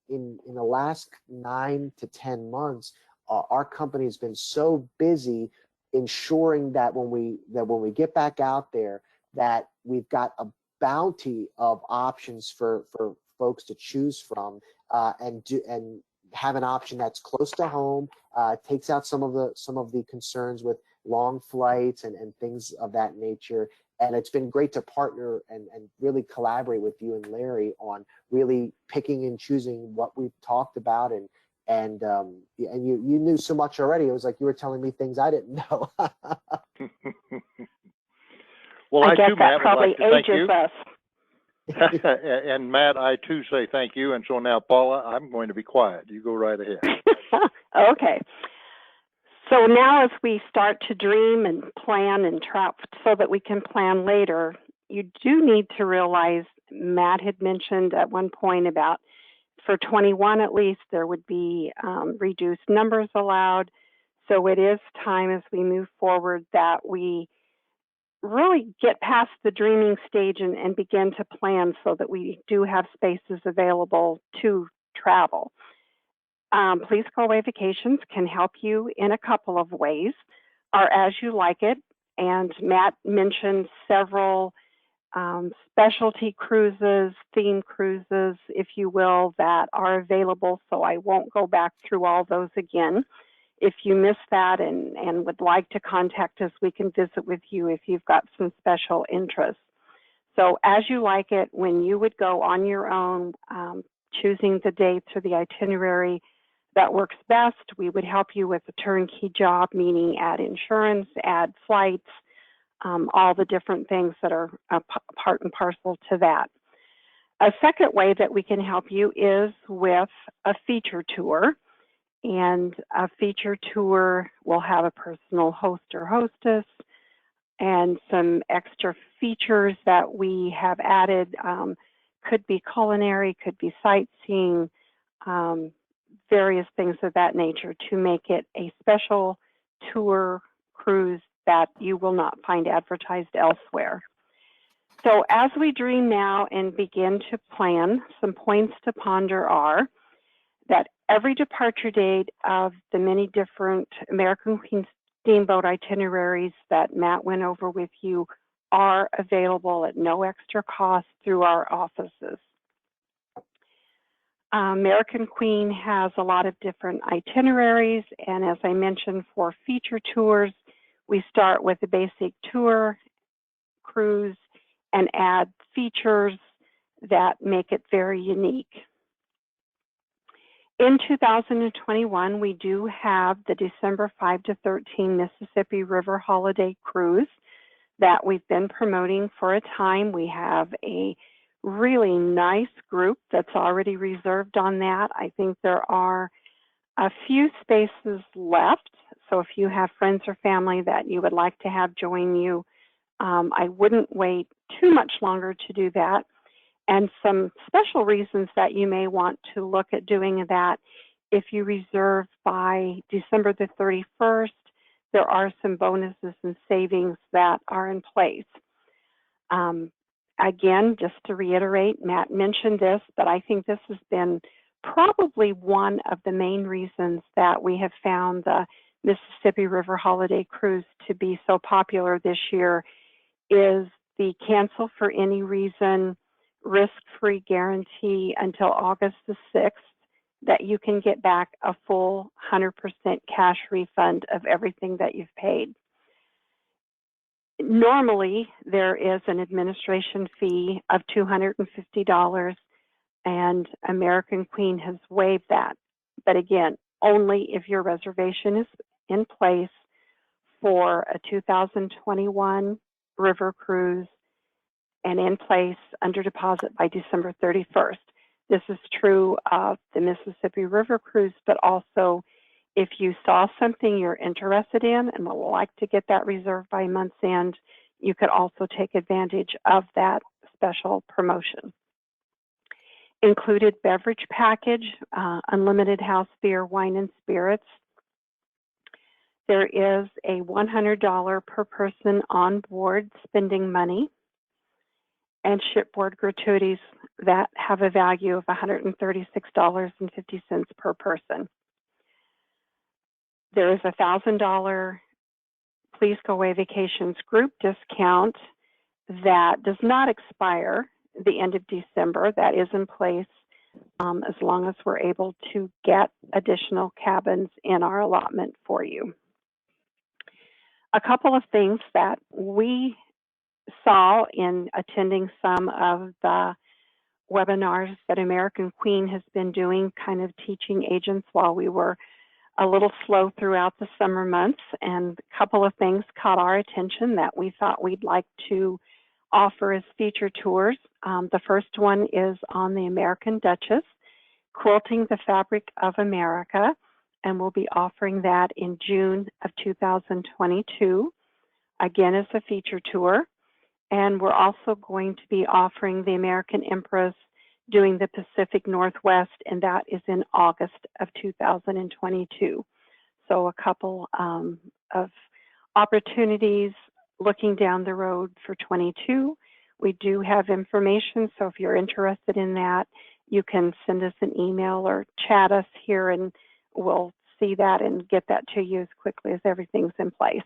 in the last 9 to 10 months, our company has been so busy ensuring that when we get back out there, that we've got a bounty of options for folks to choose from, and have an option that's close to home, takes out some of the concerns with long flights and things of that nature. And it's been great to partner and really collaborate with you and Larry on really picking and choosing what we've talked about. And you knew so much already. It was like you were telling me things I didn't know. Well, I too, Matt, would like to thank you. Us. And Matt, I too say thank you. And so now, Paula, I'm going to be quiet. You go right ahead. Okay. So now, as we start to dream and plan and so that we can plan later, you do need to realize, Matt had mentioned at one point about for 21 at least, there would be reduced numbers allowed. So it is time as we move forward that we really get past the dreaming stage and begin to plan so that we do have spaces available to travel. Please Go Away Vacations can help you in a couple of ways, or as you like it. And Matt mentioned several specialty cruises, theme cruises, if you will, that are available. So I won't go back through all those again. If you missed that and would like to contact us, we can visit with you if you've got some special interests. So as you like it, when you would go on your own, choosing the dates or the itinerary that works best, we would help you with a turnkey job, meaning add insurance, add flights, all the different things that are part and parcel to that. A second way that we can help you is with a feature tour. And a feature tour will have a personal host or hostess and some extra features that we have added. Could be culinary, could be sightseeing, various things of that nature to make it a special tour cruise that you will not find advertised elsewhere. So as we dream now and begin to plan, some points to ponder are that every departure date of the many different American Queen Steamboat itineraries that Matt went over with you are available at no extra cost through our offices. American Queen has a lot of different itineraries, and as I mentioned, for feature tours, we start with a basic tour cruise and add features that make it very unique. In 2021, we do have the December 5 to 13 Mississippi River Holiday Cruise that we've been promoting for a time. We have a really nice group that's already reserved on that. I think there are a few spaces left. So if you have friends or family that you would like to have join you, I wouldn't wait too much longer to do that. And some special reasons that you may want to look at doing that: if you reserve by December the 31st, there are some bonuses and savings that are in place. Again, just to reiterate, Matt mentioned this, but I think this has been probably one of the main reasons that we have found the Mississippi River Holiday Cruise to be so popular this year is the cancel for any reason, risk-free guarantee until August the 6th that you can get back a full 100% cash refund of everything that you've paid. Normally, there is an administration fee of $250, and American Queen has waived that. But again, only if your reservation is in place for a 2021 river cruise and in place under deposit by December 31st. This is true of the Mississippi River Cruise, but also if you saw something you're interested in and would like to get that reserved by month's end, you could also take advantage of that special promotion. Included beverage package, unlimited house beer, wine, and spirits. There is a $100 per person on board spending money, and shipboard gratuities that have a value of $136.50 per person. There is a $1,000 Please Go Away Vacations group discount that does not expire the end of December. That is in place as long as we're able to get additional cabins in our allotment for you. A couple of things that we saw in attending some of the webinars that American Queen has been doing, kind of teaching agents while we were a little slow throughout the summer months, and a couple of things caught our attention that we thought we'd like to offer as feature tours. The first one is on the American Duchess, Quilting the Fabric of America, and we'll be offering that in June of 2022, again as a feature tour. And we're also going to be offering the American Empress doing the Pacific Northwest, and that is in August of 2022. So a couple of opportunities looking down the road for 22. We do have information, so if you're interested in that, you can send us an email or chat us here, and we'll see that and get that to you as quickly as everything's in place.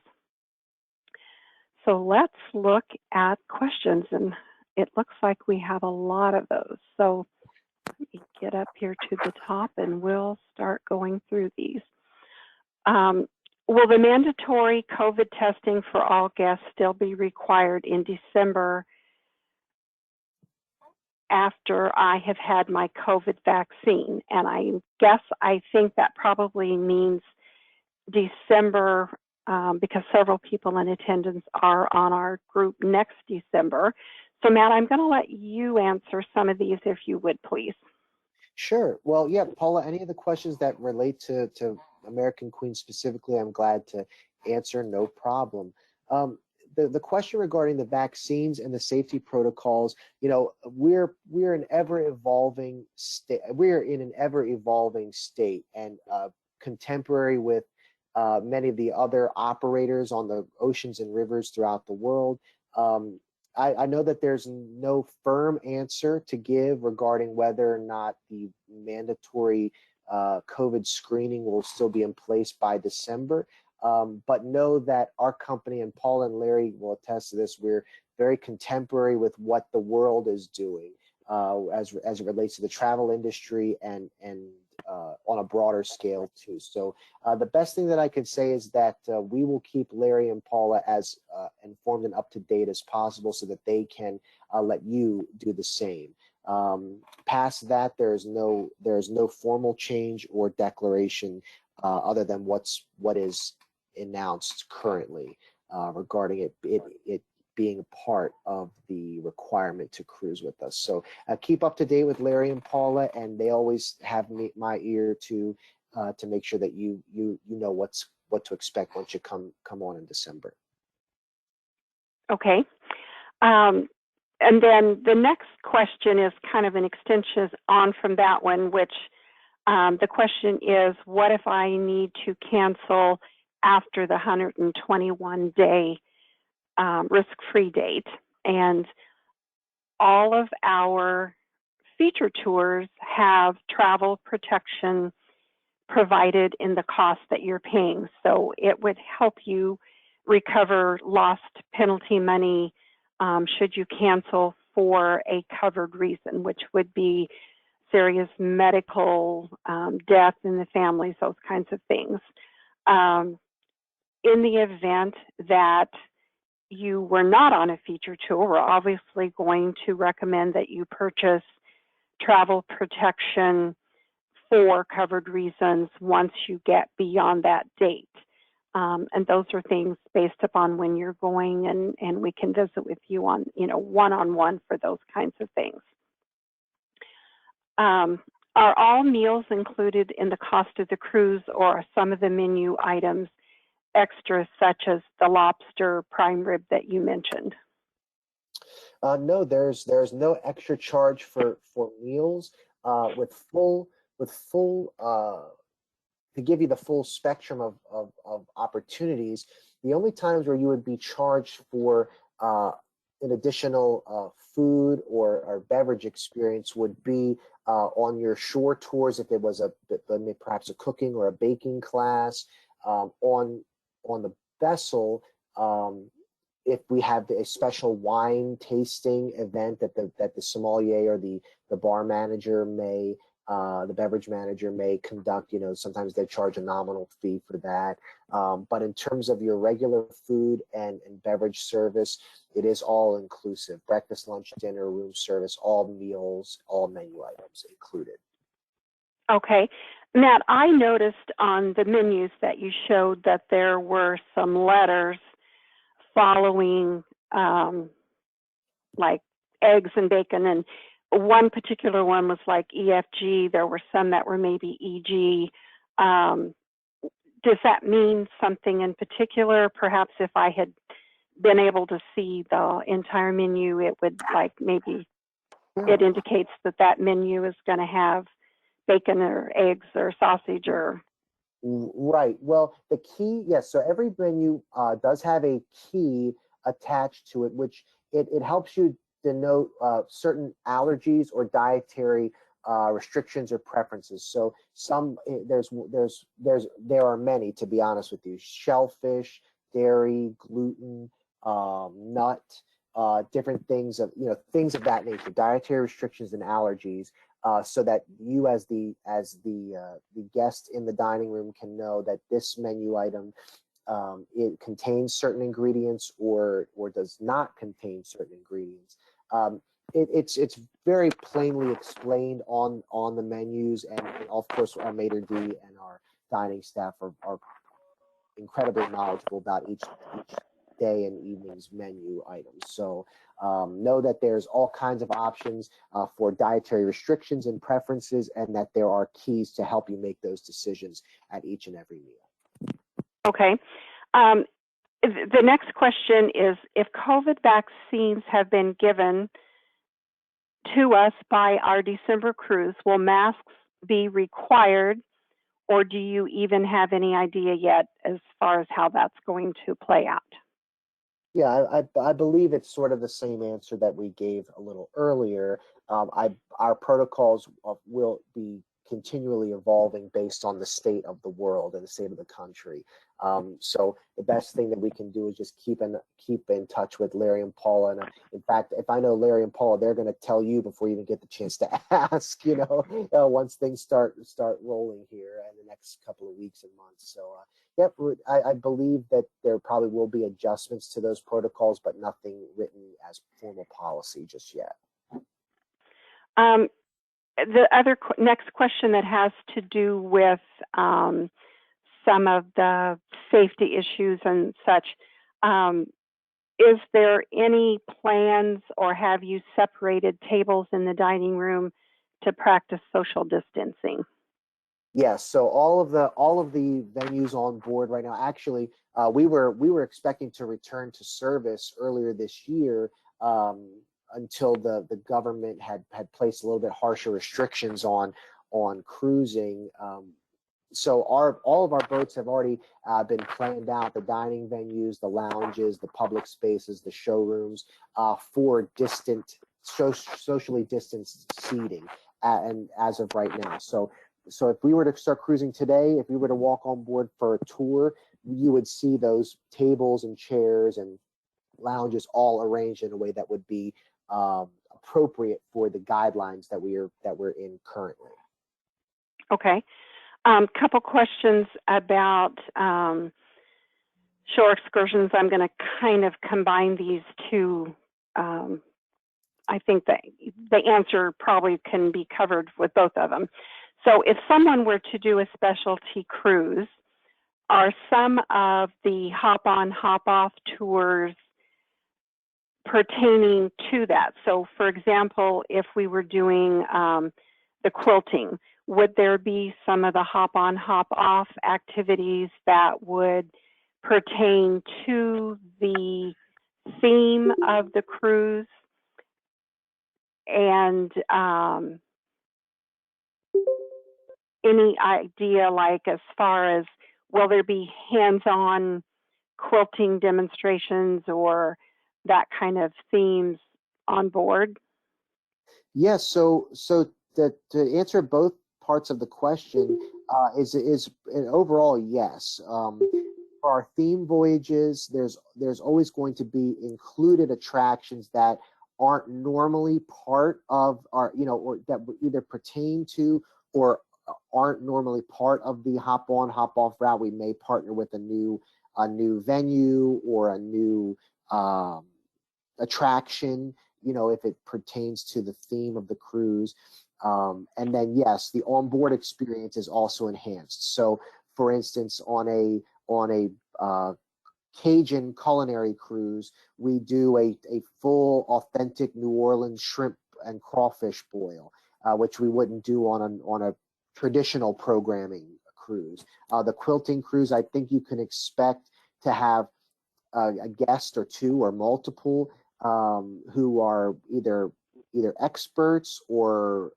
So let's look at questions, and it looks like we have a lot of those. So let me get up here to the top and we'll start going through these. Will the mandatory COVID testing for all guests still be required in December after I have had my COVID vaccine. And I think that probably means December, because several people in attendance are on our group next December. So Matt, I'm going to let you answer some of these if you would, please. Sure. Well, yeah, Paula, any of the questions that relate to American Queen specifically, I'm glad to answer, no problem. The question regarding the vaccines and the safety protocols, we're an ever evolving state. We're in an ever evolving state, and contemporary with many of the other operators on the oceans and rivers throughout the world. I know that there's no firm answer to give regarding whether or not the mandatory COVID screening will still be in place by December. But know that our company, and Paul and Larry will attest to this, we're very contemporary with what the world is doing as it relates to the travel industry and on a broader scale too. So the best thing that I could say is that we will keep Larry and Paula as informed and up to date as possible so that they can let you do the same. Past that, there is no formal change or declaration other than what is announced currently regarding it being a part of the requirement to cruise with us. So keep up to date with Larry and Paula, and they always have my ear to make sure that you know what to expect once you come on in December. Okay. And then the next question is kind of an extension on from that one, which the question is, what if I need to cancel after the 121-day risk-free date? And all of our feature tours have travel protection provided in the cost that you're paying. So it would help you recover lost penalty money should you cancel for a covered reason, which would be serious medical, death in the families, those kinds of things. In the event that you were not on a feature tour, we're obviously going to recommend that you purchase travel protection for covered reasons once you get beyond that date. And those are things based upon when you're going, and we can visit with you on, one-on-one for those kinds of things. Are all meals included in the cost of the cruise, or are some of the menu items extra, such as the lobster prime rib that you mentioned? No, there's no extra charge for meals. With full to give you the full spectrum of opportunities. The only times where you would be charged for an additional food or beverage experience would be on your shore tours, if there was perhaps a cooking or a baking class. On the vessel, if we have a special wine tasting event that the sommelier or the bar manager may, the beverage manager may conduct, sometimes they charge a nominal fee for that. But in terms of your regular food and beverage service, it is all inclusive: breakfast, lunch, dinner, room service, all meals, all menu items included. Okay. Matt, I noticed on the menus that you showed that there were some letters following like eggs and bacon, and one particular one was like EFG. There were some that were maybe EG. Does that mean something in particular? Perhaps if I had been able to see the entire menu, it would maybe it indicates that menu is going to have bacon or eggs or sausage or. Right. Well, the key, yes. So every menu does have a key attached to it, which it helps you denote certain allergies or dietary restrictions or preferences. So there are many, to be honest with you: shellfish, dairy, gluten, nut, different things things of that nature, dietary restrictions and allergies. So that you, as the guest in the dining room, can know that this menu item it contains certain ingredients or does not contain certain ingredients. It's very plainly explained on the menus, and of course our maitre d' and our dining staff are incredibly knowledgeable about each day and evening's menu items. So know that there's all kinds of options for dietary restrictions and preferences, and that there are keys to help you make those decisions at each and every meal. Okay. The next question is, if COVID vaccines have been given to us by our December cruise, will masks be required, or do you even have any idea yet as far as how that's going to play out? Yeah, I believe it's sort of the same answer that we gave a little earlier. Our protocols will be continually evolving based on the state of the world and the state of the country. So the best thing that we can do is just keep in touch with Larry and Paula. And in fact, if I know Larry and Paula, they're going to tell you before you even get the chance to ask. Once things start rolling here in the next couple of weeks and months. So. Yep, I believe that there probably will be adjustments to those protocols, but nothing written as formal policy just yet. The next question that has to do with some of the safety issues and such, is there any plans, or have you separated tables in the dining room to practice social distancing? Yes, so all of the venues on board right now. Actually, we were expecting to return to service earlier this year, until the government had placed a little bit harsher restrictions on cruising. So all of our boats have already been planned out. The dining venues, the lounges, the public spaces, the showrooms, for socially distanced seating, and as of right now. So if we were to start cruising today, if we were to walk on board for a tour, you would see those tables and chairs and lounges all arranged in a way that would be appropriate for the guidelines that we're in currently. Okay. Couple questions about shore excursions. I'm going to kind of combine these two. I think that the answer probably can be covered with both of them. So if someone were to do a specialty cruise, are some of the hop-on, hop-off tours pertaining to that? So for example, if we were doing the quilting, would there be some of the hop-on, hop-off activities that would pertain to the theme of the cruise? And any idea, like as far as, will there be hands-on quilting demonstrations or that kind of themes on board? Yes. So to answer both parts of the question, is an overall yes. For our theme voyages, there's always going to be included attractions that aren't normally part of our, or that either pertain to or aren't normally part of the hop on, hop off route. We may partner with a new venue or a new attraction, if it pertains to the theme of the cruise. And then yes, the onboard experience is also enhanced. So for instance, on a Cajun culinary cruise, we do a full authentic New Orleans shrimp and crawfish boil, which we wouldn't do on a traditional programming cruise. The quilting cruise, I think you can expect to have a guest or two or multiple who are either experts or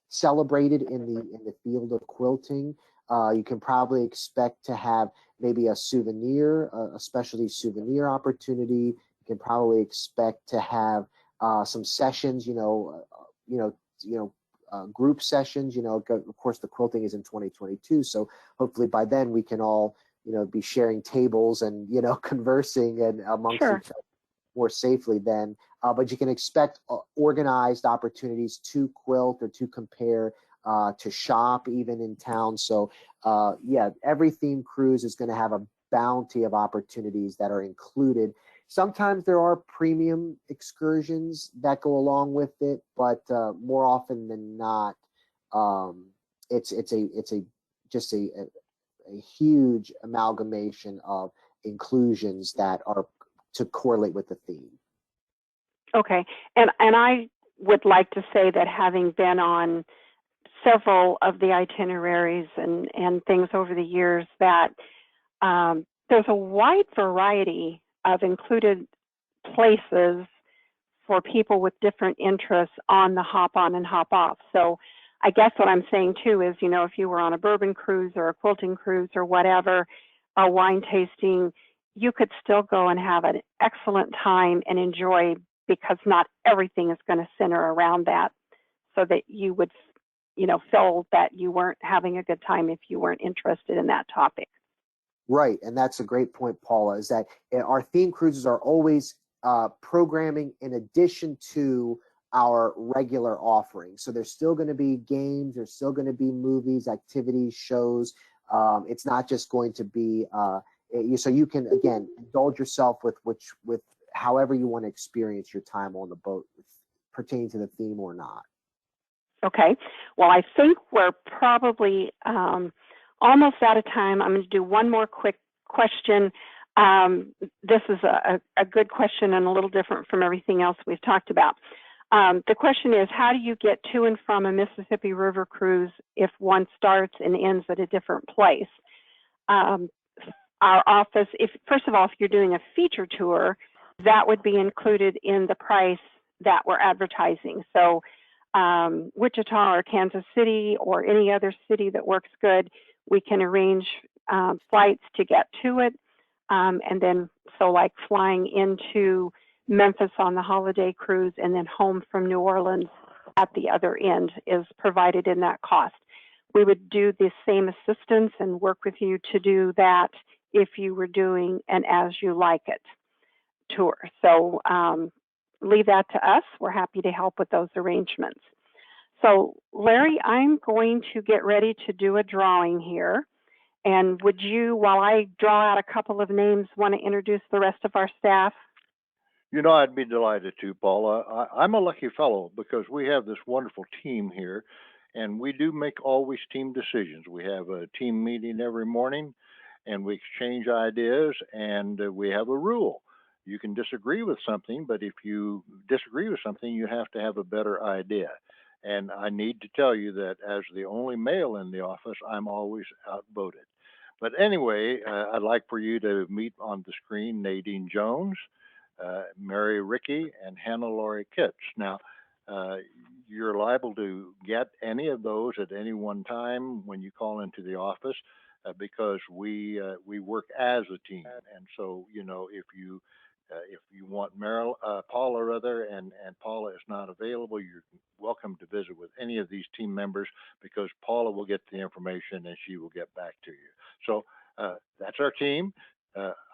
celebrated in the field of quilting. You can probably expect to have maybe a specialty souvenir opportunity. You can probably expect to have some sessions, group sessions. Of course, the quilting is in 2022, so hopefully by then we can all, be sharing tables and conversing and amongst Sure. each other more safely then. But you can expect organized opportunities to quilt or to compare, to shop even in town. So every theme cruise is going to have a bounty of opportunities that are included sometimes there are premium excursions that go along with it, but more often than not, it's a huge amalgamation of inclusions that are to correlate with the theme. Okay, and I would like to say that having been on several of the itineraries and things over the years, that there's a wide variety of included places for people with different interests on the hop on and hop off. So I guess what I'm saying too is, you know, if you were on a bourbon cruise or a quilting cruise or whatever, a wine tasting, you could still go and have an excellent time and enjoy, because not everything is going to center around that, so that you would, you know, feel that you weren't having a good time if you weren't interested in that topic. Right, and that's a great point, Paula, is that our theme cruises are always programming in addition to our regular offerings. So there's still going to be games, there's still going to be movies, activities, shows. It's not just going to be so you can, again, indulge yourself with however you want to experience your time on the boat, pertaining to the theme or not. Okay. Well, I think we're probably almost out of time. I'm going to do one more quick question. This is a good question and a little different from everything else we've talked about. The question is, how do you get to and from a Mississippi River cruise if one starts and ends at a different place? Our office, first of all, if you're doing a feature tour, that would be included in the price that we're advertising. So Wichita or Kansas City or any other city that works good, we can arrange flights to get to it. And then, so like flying into Memphis on the holiday cruise and then home from New Orleans at the other end is provided in that cost. We would do the same assistance and work with you to do that if you were doing an as you like it tour. So leave that to us. We're happy to help with those arrangements. So Larry, I'm going to get ready to do a drawing here. And would you, while I draw out a couple of names, want to introduce the rest of our staff? You know, I'd be delighted to, Paula. I'm a lucky fellow because we have this wonderful team here, and we do make always team decisions. We have a team meeting every morning, and we exchange ideas, and we have a rule. You can disagree with something, but if you disagree with something, you have to have a better idea. And I need to tell you that as the only male in the office, I'm always outvoted. But anyway, I'd like for you to meet on the screen Nadine Jones, Mary Rickey, and Hannah Laurie Kitts. Now, you're liable to get any of those at any one time when you call into the office because we work as a team. And so, you know, if you want Paula rather, and Paula is not available, you're welcome to visit with any of these team members because Paula will get the information and she will get back to you. So that's our team.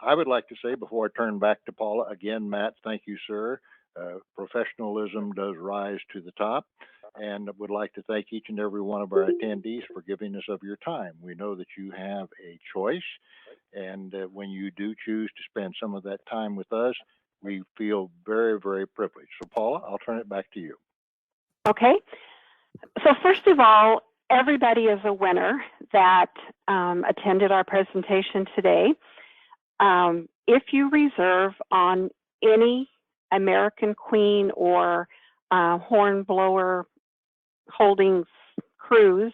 I would like to say before I turn back to Paula, again, Matt, thank you, sir. Professionalism does rise to the top. And I would like to thank each and every one of our attendees for giving us of your time. We know that you have a choice. And when you do choose to spend some of that time with us, we feel very, very privileged. So, Paula, I'll turn it back to you. Okay. So first of all, everybody is a winner that attended our presentation today. If you reserve on any American Queen or Hornblower Holdings cruise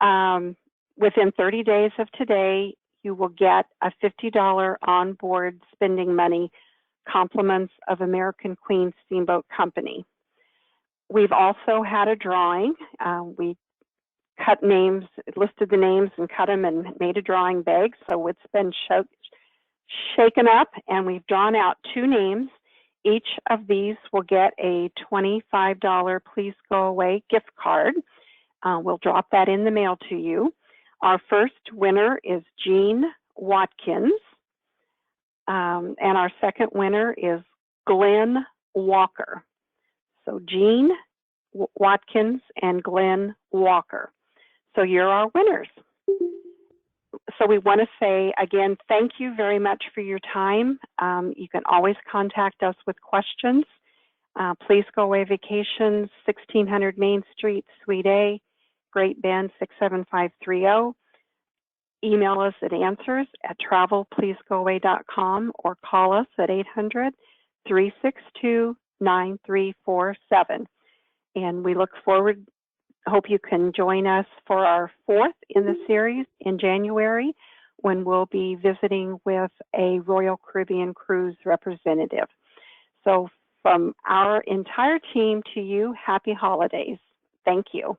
within 30 days of today, you will get a $50 onboard spending money compliments of American Queen Steamboat Company. We've also had a drawing. We cut names, listed the names and cut them and made a drawing bag. So it's been shaken up and we've drawn out two names. Each of these will get a $25 Please Go Away gift card. We'll drop that in the mail to you. Our first winner is Jean Watkins. And our second winner is Glenn Walker. So Jean Watkins and Glenn Walker. So you're our winners. So we want to say, again, thank you very much for your time. You can always contact us with questions. Please Go Away Vacations, 1600 Main Street, Suite A, Great Bend 67530. Email us at answers@travelpleasegoaway.com or call us at 800-362-9347. And we look forward, hope you can join us for our 4th in the series in January, when we'll be visiting with a Royal Caribbean Cruise representative. So from our entire team to you, happy holidays. Thank you.